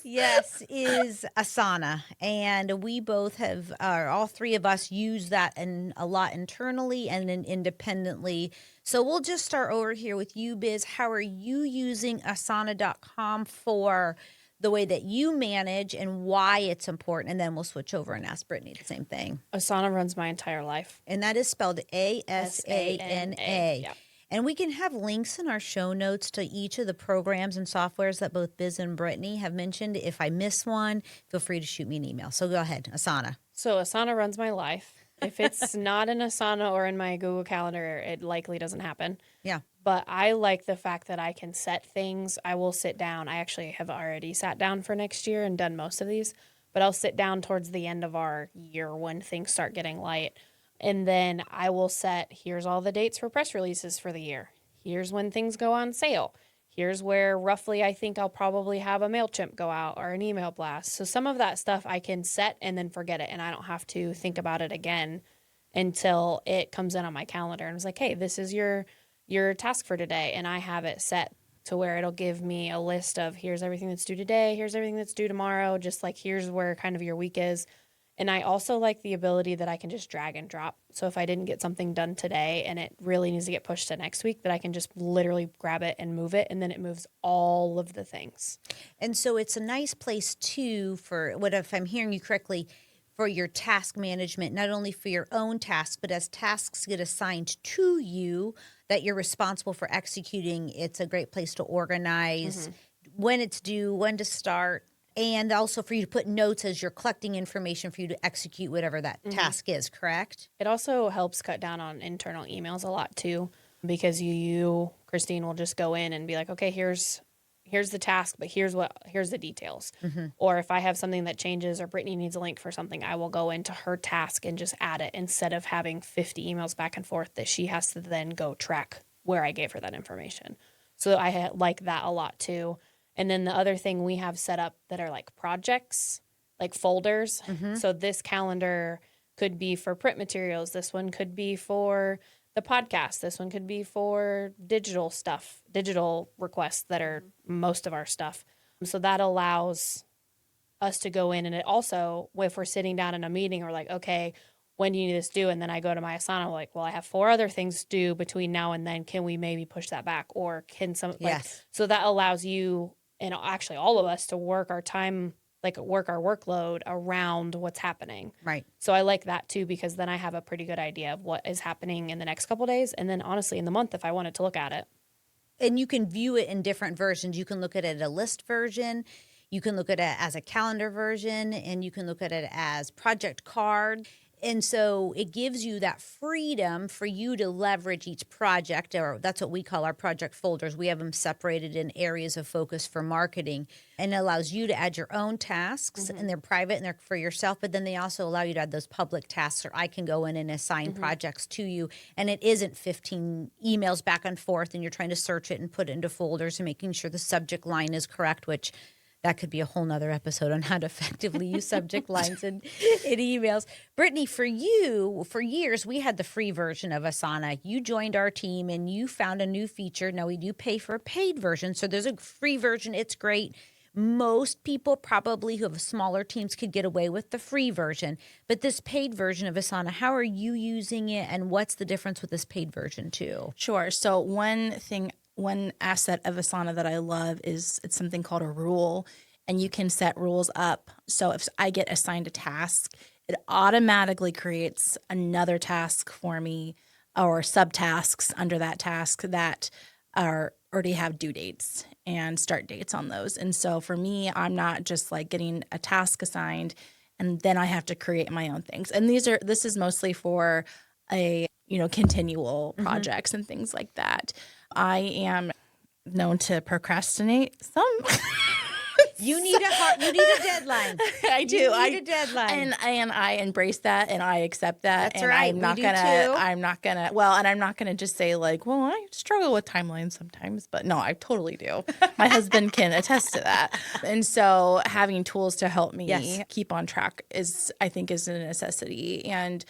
Yes, is ASANA. And we both have, all three of us use that a lot internally and then independently. So we'll just start over here with you, Biz. How are you using asana.com for the way that you manage and why it's important? And then we'll switch over and ask Brittany the same thing. Asana runs my entire life. And that is spelled ASANA. Yep. And we can have links in our show notes to each of the programs and softwares that both Biz and Brittany have mentioned. If I miss one, feel free to shoot me an email. So go ahead, Asana. So Asana runs my life. If it's not in Asana or in my Google Calendar, it likely doesn't happen. Yeah. But I like the fact that I can set things. I will sit down. I actually have already sat down for next year and done most of these. But I'll sit down towards the end of our year when things start getting light. And then I will set, here's all the dates for press releases for the year. Here's when things go on sale. Here's where roughly I think I'll probably have a MailChimp go out or an email blast. So some of that stuff I can set and then forget it. And I don't have to think about it again until it comes in on my calendar. And it's like, hey, this is your task for today. And I have it set to where it'll give me a list of here's everything that's due today. Here's everything that's due tomorrow. Just like here's where kind of your week is. And I also like the ability that I can just drag and drop. So if I didn't get something done today and it really needs to get pushed to next week, that I can just literally grab it and move it, and then it moves all of the things. And so it's a nice place, too, for what, if I'm hearing you correctly, for your task management, not only for your own tasks, but as tasks get assigned to you that you're responsible for executing, it's a great place to organize when it's due, when to start, and also for you to put notes as you're collecting information for you to execute whatever that task is, correct? It also helps cut down on internal emails a lot too, because you, Christine, will just go in and be like, okay, here's the task, but here's the details. Or if I have something that changes or Brittany needs a link for something, I will go into her task and just add it instead of having 50 emails back and forth that she has to then go track where I gave her that information. So I like that a lot too. And then the other thing we have set up that are like projects, like folders. So this calendar could be for print materials. This one could be for the podcast. This one could be for digital stuff, digital requests that are most of our stuff. So that allows us to go in, and it also, if we're sitting down in a meeting, we're like, okay, when do you need this due? And then I go to my Asana, like, well, I have 4 other things due between now and then. Can we maybe push that back? Or can some, Yes. So that allows you, and actually all of us, to work our time, like work our workload around what's happening. Right. So I like that too, because then I have a pretty good idea of what is happening in the next couple of days. And then honestly, in the month, if I wanted to look at it. And you can view it in different versions. You can look at it a list version, you can look at it as a calendar version, and you can look at it as project card. And so it gives you that freedom for you to leverage each project, or that's what we call our project folders. We have them separated in areas of focus for marketing, and it allows you to add your own tasks, and they're private and they're for yourself, but then they also allow you to add those public tasks, or I can go in and assign projects to you, and it isn't 15 emails back and forth and you're trying to search it and put it into folders and making sure the subject line is correct, which that could be a whole nother episode on how to effectively use subject lines in emails. Brittany, for you, for years, we had the free version of ASANA. You joined our team and you found a new feature. Now we do pay for a paid version. So there's a free version. It's great. Most people probably who have smaller teams could get away with the free version. But this paid version of ASANA, how are you using it? And what's the difference with this paid version too? Sure. So one asset of Asana that I love is it's something called a rule, and you can set rules up. So if I get assigned a task, it automatically creates another task for me or subtasks under that task that already have due dates and start dates on those. And so for me, I'm not just like getting a task assigned and then I have to create my own things. And this is mostly for continual projects and things like that. I am known to procrastinate some. You need a deadline. I do. You need a deadline. And I embrace that and I accept that. That's and right. I'm not gonna just say like, well, I struggle with timelines sometimes, but no, I totally do. My husband can attest to that. And so having tools to help me keep on track I think is a necessity. And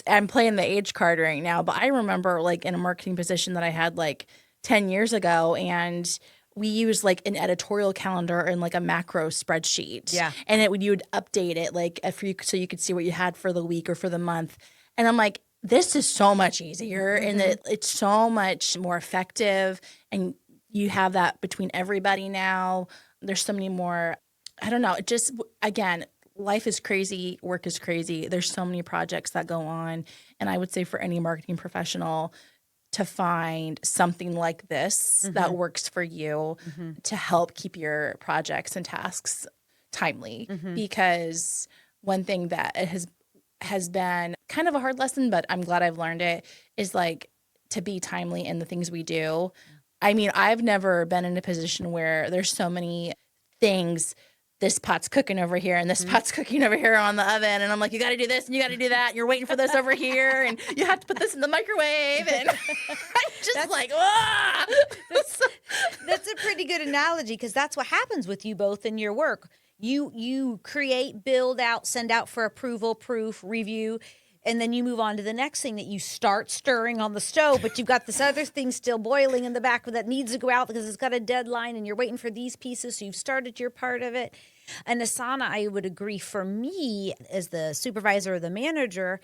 I'm playing the age card right now, but I remember like in a marketing position that I had like 10 years ago, and we used like an editorial calendar and like a macro spreadsheet. Yeah. And you would update it like so you could see what you had for the week or for the month. And I'm like, this is so much easier and it's so much more effective. And you have that between everybody now. There's so many more, I don't know, it just, again, life is crazy, work is crazy. There's so many projects that go on. And I would say for any marketing professional, to find something like this that works for you to help keep your projects and tasks timely. Because one thing that has been kind of a hard lesson, but I'm glad I've learned it, is like to be timely in the things we do. I mean, I've never been in a position where there's so many things. This pot's cooking over here and this pot's cooking over here on the oven. And I'm like, you got to do this and you got to do that. And you're waiting for this over here. And you have to put this in the microwave. And I'm just like, ah! That's a pretty good analogy because that's what happens with you both in your work. You create, build out, send out for approval, proof, review, and then you move on to the next thing that you start stirring on the stove, but you've got this other thing still boiling in the back that needs to go out because it's got a deadline and you're waiting for these pieces. So you've started your part of it. And ASANA, I would agree, for me as the supervisor or the manager,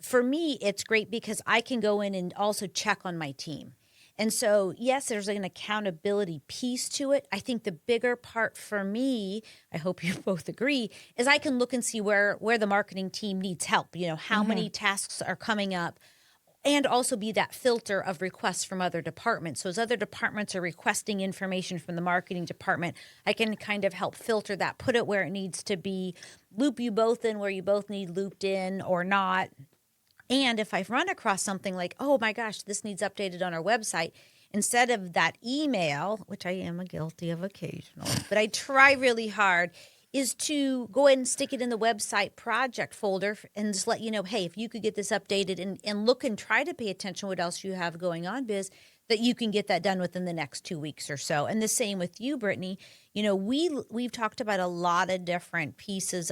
for me, it's great because I can go in and also check on my team. And so, yes, there's an accountability piece to it. I think the bigger part for me, I hope you both agree, is I can look and see where the marketing team needs help. You know, how many tasks are coming up, and also be that filter of requests from other departments. So as other departments are requesting information from the marketing department, I can kind of help filter that, put it where it needs to be, loop you both in where you both need looped in or not. And if I run across something like, oh my gosh, this needs updated on our website, instead of that email, which I am guilty of occasionally, but I try really hard, is to go ahead and stick it in the website project folder and just let you know, hey, if you could get this updated and look and try to pay attention to what else you have going on, Biz, that you can get that done within the next 2 weeks or so. And the same with you, Brittany. You know, we've talked about a lot of different pieces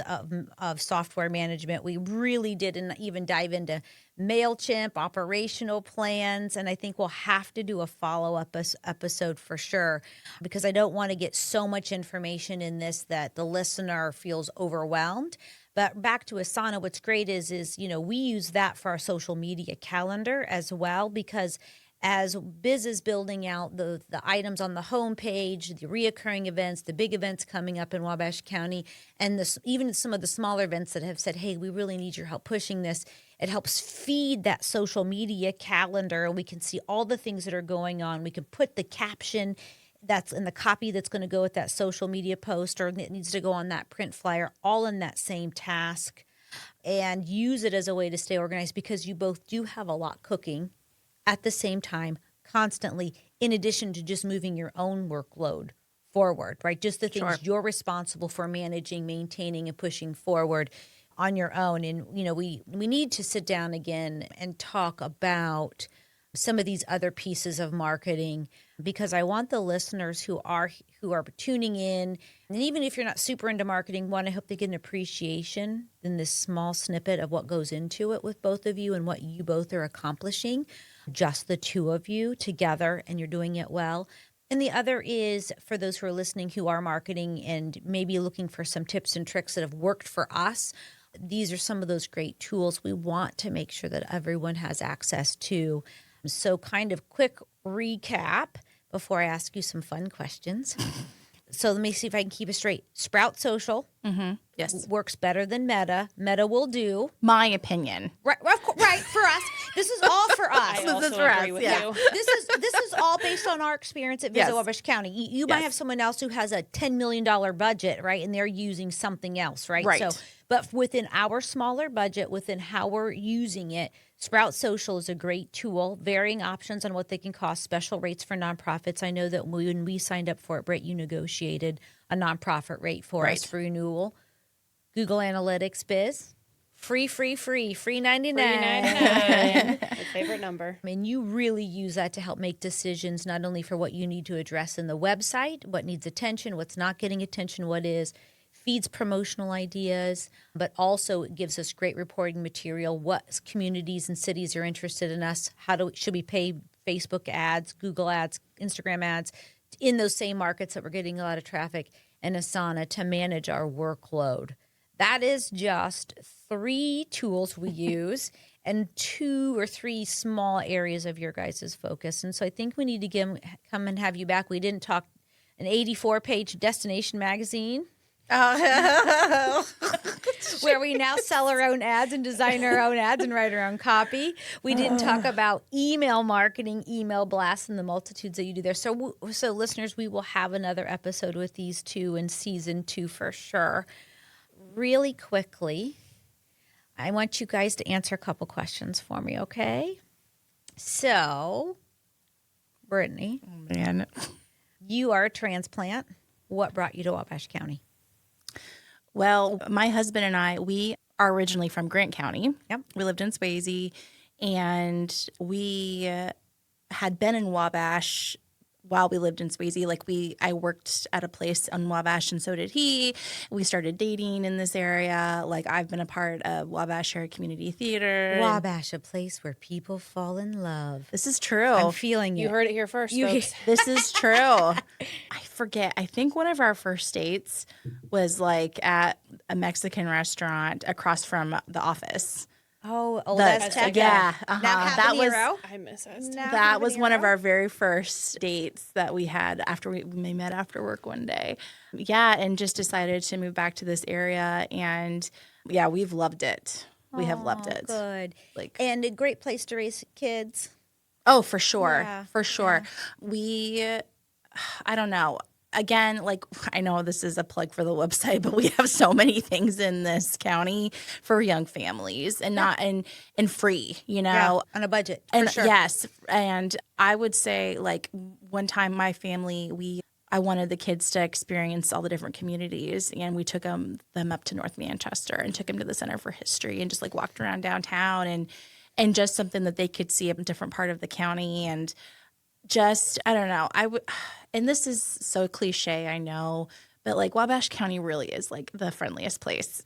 of software management. We really didn't even dive into MailChimp, operational plans, and I think we'll have to do a follow-up episode for sure, because I don't want to get so much information in this that the listener feels overwhelmed. But back to ASANA, what's great is we use that for our social media calendar as well, because as Biz is building out the items on the homepage, the reoccurring events, the big events coming up in Wabash County, and even some of the smaller events that have said, hey, we really need your help pushing this. It helps feed that social media calendar, and we can see all the things that are going on. We can put the caption that's in the copy that's going to go with that social media post, or that needs to go on that print flyer, all in that same task, and use it as a way to stay organized, because you both do have a lot cooking at the same time, constantly, in addition to just moving your own workload forward, right? Just the things you're responsible for managing, maintaining, and pushing forward on your own. And, we need to sit down again and talk about some of these other pieces of marketing, because I want the listeners who are tuning in, and even if you're not super into marketing, I hope they get an appreciation in this small snippet of what goes into it with both of you and what you both are accomplishing, just the two of you together, and you're doing it well. And the other is for those who are listening who are marketing and maybe looking for some tips and tricks that have worked for us. These are some of those great tools we want to make sure that everyone has access to. So kind of quick recap before I ask you some fun questions. So let me see if I can keep it straight. Sprout Social Yes. works better than Meta. Meta will do. My opinion. Right, for us. This is all for us. I also is for agree us, with yeah. you. This is all based on our experience at Visit Yes. Wabash County. You might have someone else who has a $10 million budget, right? And they're using something else, right? Right. So, but within our smaller budget, within how we're using it, Sprout Social is a great tool, varying options on what they can cost, special rates for nonprofits. I know that when we signed up for it, Britt, you negotiated a nonprofit rate for us for renewal. Google Analytics, Biz, free, $3.99. $3.99. My favorite number. I mean, you really use that to help make decisions, not only for what you need to address in the website, what needs attention, what's not getting attention, what is, feeds promotional ideas, but also it gives us great reporting material, what communities and cities are interested in us, should we pay Facebook ads, Google ads, Instagram ads in those same markets that we're getting a lot of traffic, and ASANA to manage our workload. That is just 3 tools we use and 2 or 3 small areas of your guys' focus. And so I think we need to come and have you back. We didn't talk an 84-page Destination magazine. Where we now sell our own ads and design our own ads and write our own copy. We didn't talk about email marketing, email blasts, and the multitudes that you do there. So listeners, we will have another episode with these 2 in season 2 for sure. Really quickly, I want you guys to answer a couple questions for me, okay? So, Brittany, Man. you are a transplant. What brought you to Wabash County? Well, my husband and I, we are originally from Grant County. Yep. We lived in Swayze, and we had been in Wabash while we lived in Swayze. I worked at a place in Wabash, and so did he. We started dating in this area. I've been a part of Wabash Area Community Theater. Wabash, a place where people fall in love. This is true. I'm feeling it. You heard it here first, folks. This is true. I forget. I think one of our first dates was at a Mexican restaurant across from the office. Oh, that's Tech. Yeah, Now that was I miss us. that was one of our very first dates that we had after we met after work one day. Yeah, and just decided to move back to this area, and yeah, we've loved it. We have loved it. Good. And a great place to raise kids. Oh, for sure. Yeah, For sure. I don't know. Again, I know this is a plug for the website, but we have so many things in this county for young families and not and free, Yeah, on a budget. For and sure. yes. And I would say one time my family, I wanted the kids to experience all the different communities, and we took them up to North Manchester and took them to the Center for History and just walked around downtown and just something that they could see a different part of the county. And just, I don't know, and this is so cliche, I know, but Wabash County really is the friendliest place.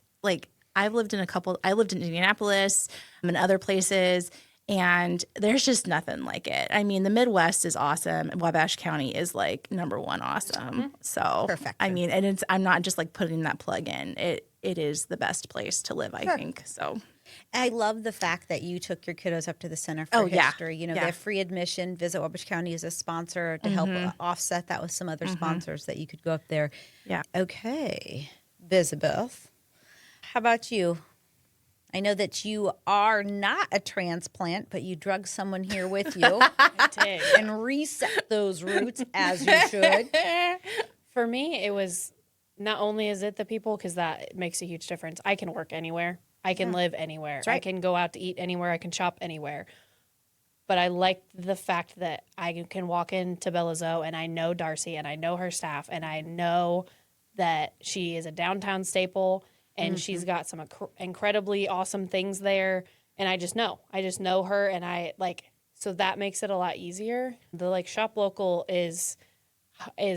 I lived in Indianapolis and other places, and there's just nothing like it. I mean, the Midwest is awesome, and Wabash County is number 1 awesome. Mm-hmm. So perfect. I mean, and I'm not just putting that plug in. It is the best place to live, I think. So I love the fact that you took your kiddos up to the Center for Oh, yeah. History. You know, Yeah. they have free admission. Visit Wabash County is a sponsor to help offset that with some other sponsors that you could go up there. Yeah. Okay. Elizabeth, how about you? I know that you are not a transplant, but you drug someone here with you I did. and reset those roots as you should. For me, it was not only is it the people, because that makes a huge difference. I can work anywhere. I can live anywhere. right. I can go out to eat anywhere. I can shop anywhere. But I like the fact that I can walk into Bella Zoe and I know Darcy and I know her staff and I know that she is a downtown staple and she's got some incredibly awesome things there. And I just know her, and I like, so that makes it a lot easier. The like shop local is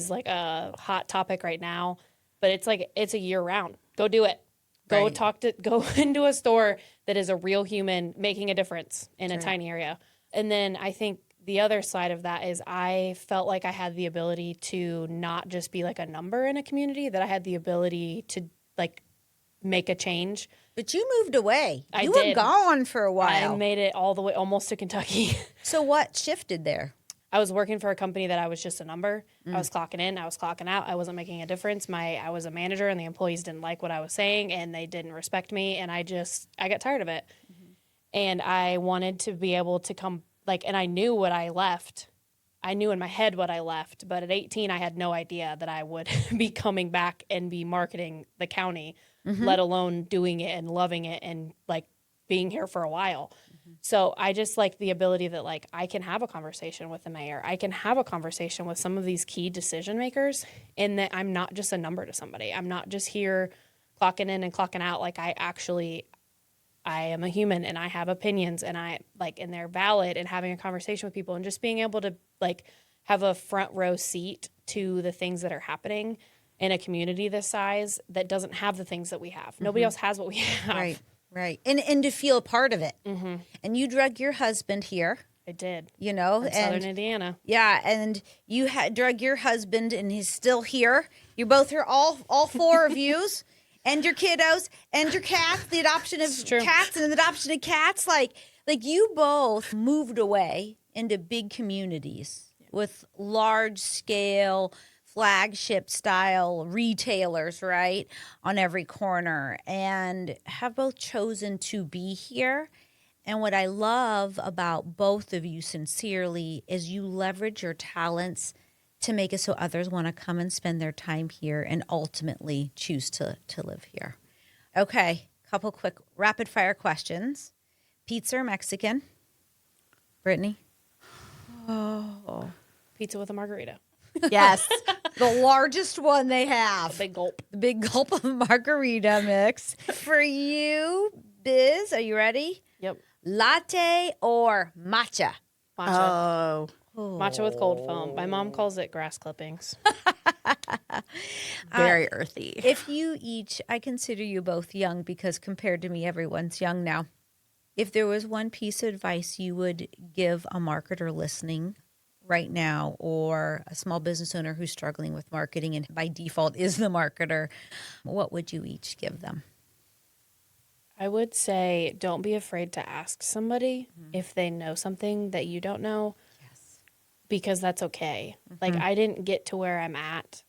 like a hot topic right now, but it's like, it's a year round. Go do it. Go Right. go into a store that is a real human making a difference in a tiny area. And then I think the other side of that is I felt like I had the ability to not just be like a number in a community, that I had the ability to like make a change. But you moved away. I You were did. gone for a I while. made it all the way almost to Kentucky. So what shifted there? I was working for a company that I was just a number. I was clocking in, I was clocking out. I wasn't making a difference. I was a manager, and the employees didn't like what I was saying, and they didn't respect me, and I got tired of it. And I wanted to be able to come, like, and I knew what I left. I knew in my head what I left, but at 18, I had no idea that I would be coming back and be marketing the county, let alone doing it and loving it and like being here for a while. So I just like the ability that like I can have a conversation with the mayor. I can have a conversation with some of these key decision makers, and that I'm not just a number to somebody. I'm not just here clocking in and clocking out. Like I am a human and I have opinions, and I like, and they're valid, and having a conversation with people and just being able to like have a front row seat to the things that are happening in a community this size that doesn't have the things that we have. Nobody else has what we have. Right, right. And to feel a part of it. And you drug your husband here, I did. you know, From Southern Indiana. yeah, and you had drug your husband, and he's still here. You're both here, all four of yous, and your kiddos, and your cats. The adoption of true. cats and the adoption of cats. Like you both moved away into big communities with large scale flagship style retailers, right, on every corner, and have both chosen to be here. And what I love about both of you sincerely is you leverage your talents to make it so others want to come and spend their time here and ultimately choose to live here. Okay, couple quick rapid fire questions. Pizza or Mexican? Brittany? Pizza with a margarita. Yes. The largest one they have. Big gulp. The big gulp of margarita mix. For you, Biz, are you ready? Yep. Latte or matcha? Matcha. Oh, Matcha with cold foam. My mom calls it grass clippings. very earthy. If you each, I consider you both young because compared to me, everyone's young now. If there was one piece of advice you would give a marketer listening right now, or a small business owner who's struggling with marketing and by default is the marketer, what would you each give them? I would say don't be afraid to ask somebody if they know something that you don't know. Yes. Because that's okay. Like I didn't get to where I'm at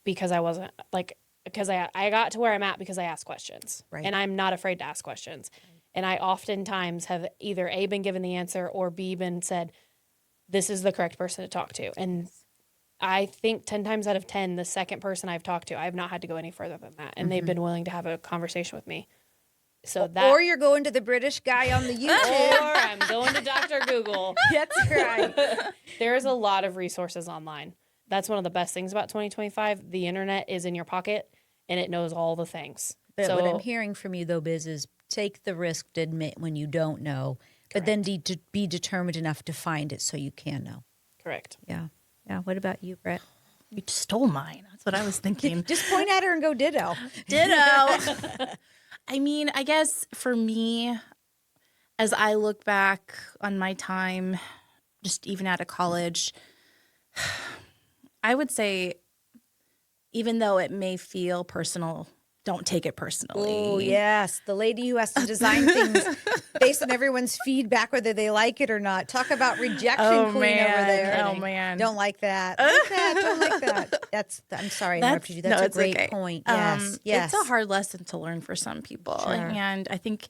because I wasn't like, because I got to where I'm at because I asked questions. Right. And I'm not afraid to ask questions. And I oftentimes have either A, been given the answer, or B, been said, this is the correct person to talk to. And I think 10 times out of 10, the second person I've talked to, I have not had to go any further than that. And they've been willing to have a conversation with me. So that, Or you're going to the British guy on the YouTube. or I'm going to Dr. Google. That's right. There's a lot of resources online. That's one of the best things about 2025. The internet is in your pocket and it knows all the things. But So what I'm hearing from you, though, Biz, is take the risk to admit when you don't know, but then be determined enough to find it so you can know. correct. Yeah. Yeah. What about you, Brett? You stole mine. That's what I was thinking. Just point at her and go ditto. Ditto. I mean, I guess for me, as I look back on my time, just even out of college, I would say, even though it may feel personal don't take it personally. Oh, yes. The lady who has to design things based on everyone's feedback, whether they like it or not. Talk about rejection queen over there. Oh, man. Don't like that. Don't like that. I'm sorry I interrupted you. That's a great point. Yes. Yes. It's a hard lesson to learn for some people. Sure. And I think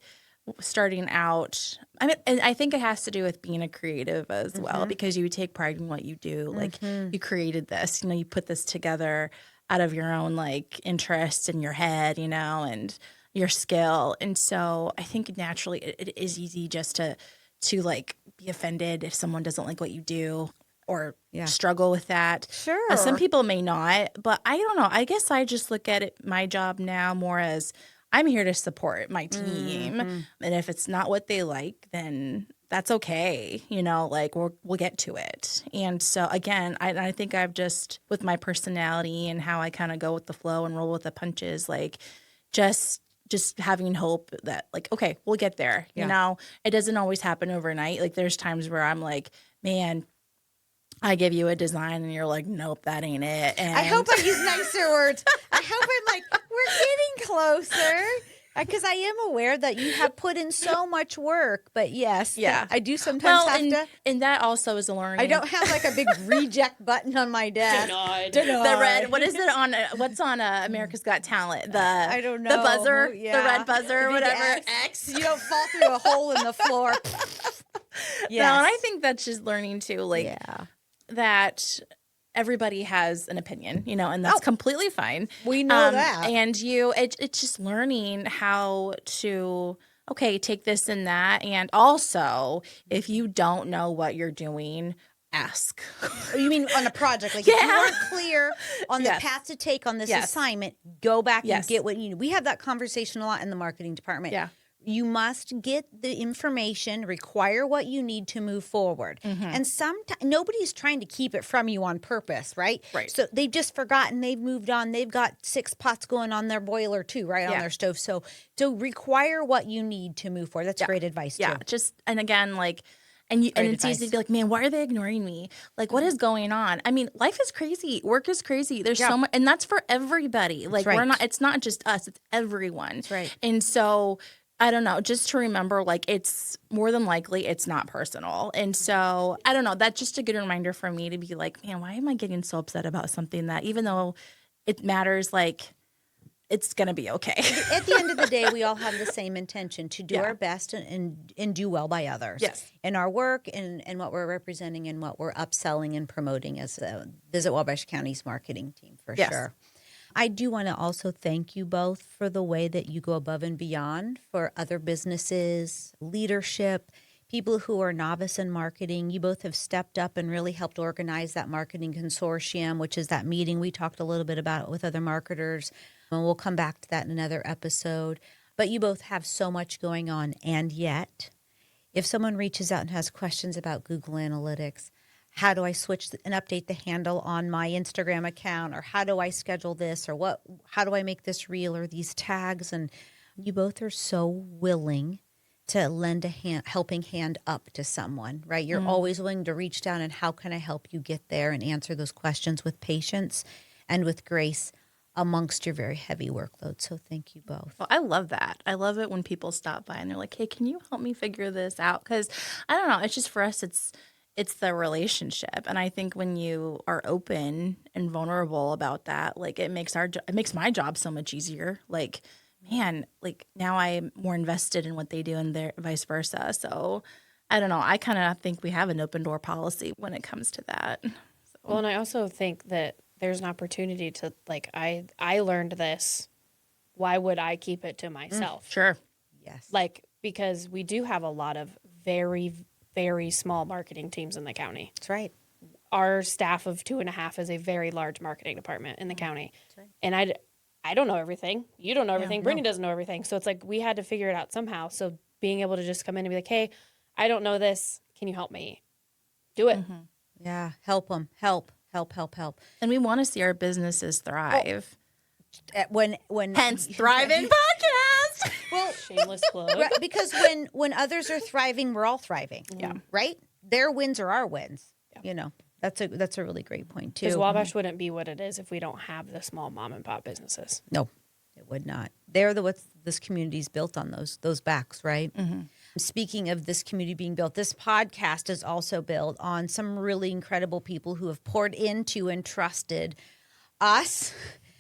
starting out, and I think it has to do with being a creative as well, because you take pride in what you do. Like you created this, you put this together out of your own like interest in your head, and your skill. And so I think naturally it is easy just to like be offended if someone doesn't like what you do or struggle with that. Sure. Some people may not, but I don't know. I guess I just look at it, my job now, more as I'm here to support my team. And if it's not what they like, then that's okay. Like we'll get to it. And so again, I think I've just, with my personality and how I kind of go with the flow and roll with the punches, like just having hope that like, okay, we'll get there. It doesn't always happen overnight. Like there's times where I'm like, man, I give you a design and you're like, nope, that ain't it. And I hope I use nicer words. I hope I'm like, we're getting closer. Because I am aware that you have put in so much work. But yes, I do sometimes have to. And that also is a learning. I don't have like a big reject button on my desk. Denied. The red, what is it on, what's on America's Got Talent? I don't know. The buzzer, the red buzzer, The whatever. X. You don't fall through a hole in the floor. No, and I think that's just learning too, like that everybody has an opinion, and that's completely fine. We know that. And it's just learning how to, okay, take this and that. And also, if you don't know what you're doing, ask. You mean on a project? Like if you weren't clear on the path to take on this assignment, go back and get what you need. We have that conversation a lot in the marketing department. Yeah. You must get the information, require what you need to move forward. And sometimes nobody's trying to keep it from you on purpose, right? Right. So they've just forgotten, they've moved on, they've got 6 pots going on their boiler too, right, on their stove. So require what you need to move forward. That's great advice too. Yeah, and again, like, and it's easy to be like, man, why are they ignoring me? Like, what is going on? I mean, life is crazy. Work is crazy. There's so much, and that's for everybody. Like, it's not just us, it's everyone. That's right. And so, I don't know, just to remember, like, it's more than likely it's not personal. And so, I don't know, that's just a good reminder for me to be like, man, why am I getting so upset about something that even though it matters, like, it's going to be okay. At the end of the day, we all have the same intention to do our best and do well by others. Yes. In our work and what we're representing and what we're upselling and promoting as a Visit Wabash County's marketing team, for sure. I do want to also thank you both for the way that you go above and beyond for other businesses, leadership, people who are novice in marketing. You both have stepped up and really helped organize that marketing consortium, which is that meeting we talked a little bit about with other marketers. And we'll come back to that in another episode. But you both have so much going on. And yet, if someone reaches out and has questions about Google Analytics, how do I switch and update the handle on my Instagram account? Or how do I schedule this? Or how do I make this reel or these tags? And you both are so willing to lend a helping hand up to someone, right? You're always willing to reach down and how can I help you get there and answer those questions with patience and with grace amongst your very heavy workload. So thank you both. Well, I love that. I love it when people stop by and they're like, hey, can you help me figure this out? Because I don't know, it's just for us, it's the relationship. And I think when you are open and vulnerable about that, like it makes my job so much easier. Like, man, like now I'm more invested in what they do and vice versa. So I don't know. I kind of think we have an open door policy when it comes to that. So. Well, and I also think that there's an opportunity to, like, I learned this. Why would I keep it to myself? Sure. Yes. Like, because we do have a lot of very, very small marketing teams in the county. That's right. Our staff of 2.5 is a very large marketing department in the county. That's right. And I don't know everything. You don't know everything. Brittany doesn't know everything. So it's like we had to figure it out somehow. So being able to just come in and be like, hey, I don't know this. Can you help me? Do it. Mm-hmm. Yeah. Help them. Help. And we want to see our businesses thrive. When Hence, Thriving Podcast. Well, Shameless plug. right, because when others are thriving, we're all thriving. Yeah. Right? Their wins are our wins. Yeah. You know, that's a really great point too. Because Wabash wouldn't be what it is if we don't have the small mom and pop businesses. No. It would not. They're what this community's built on, those backs, right? Mm-hmm. Speaking of this community being built, this podcast is also built on some really incredible people who have poured into and trusted us.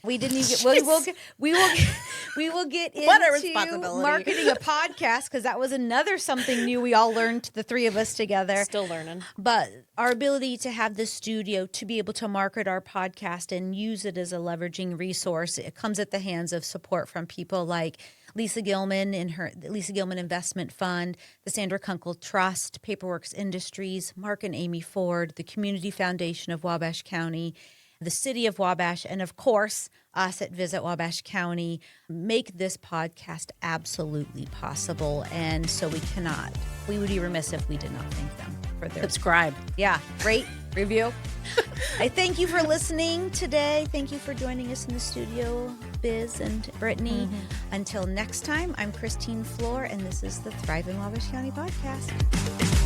We didn't even get, we will get What a into responsibility. marketing a podcast, because that was another something new we all learned, the three of us together. Still learning. But our ability to have this studio to be able to market our podcast and use it as a leveraging resource, it comes at the hands of support from people like Lisa Gilman and her Lisa Gilman Investment Fund, the Sandra Kunkel Trust, Paperworks Industries, Mark and Amy Ford, the Community Foundation of Wabash County, the City of Wabash, and of course, us at Visit Wabash County make this podcast absolutely possible. And so we would be remiss if we did not thank them for their Subscribe. Yeah, rate, review. I thank you for listening today. Thank you for joining us in the studio, Biz and Brittany. Until next time, I'm Christine Floor, and this is the Thrive in Wabash County podcast.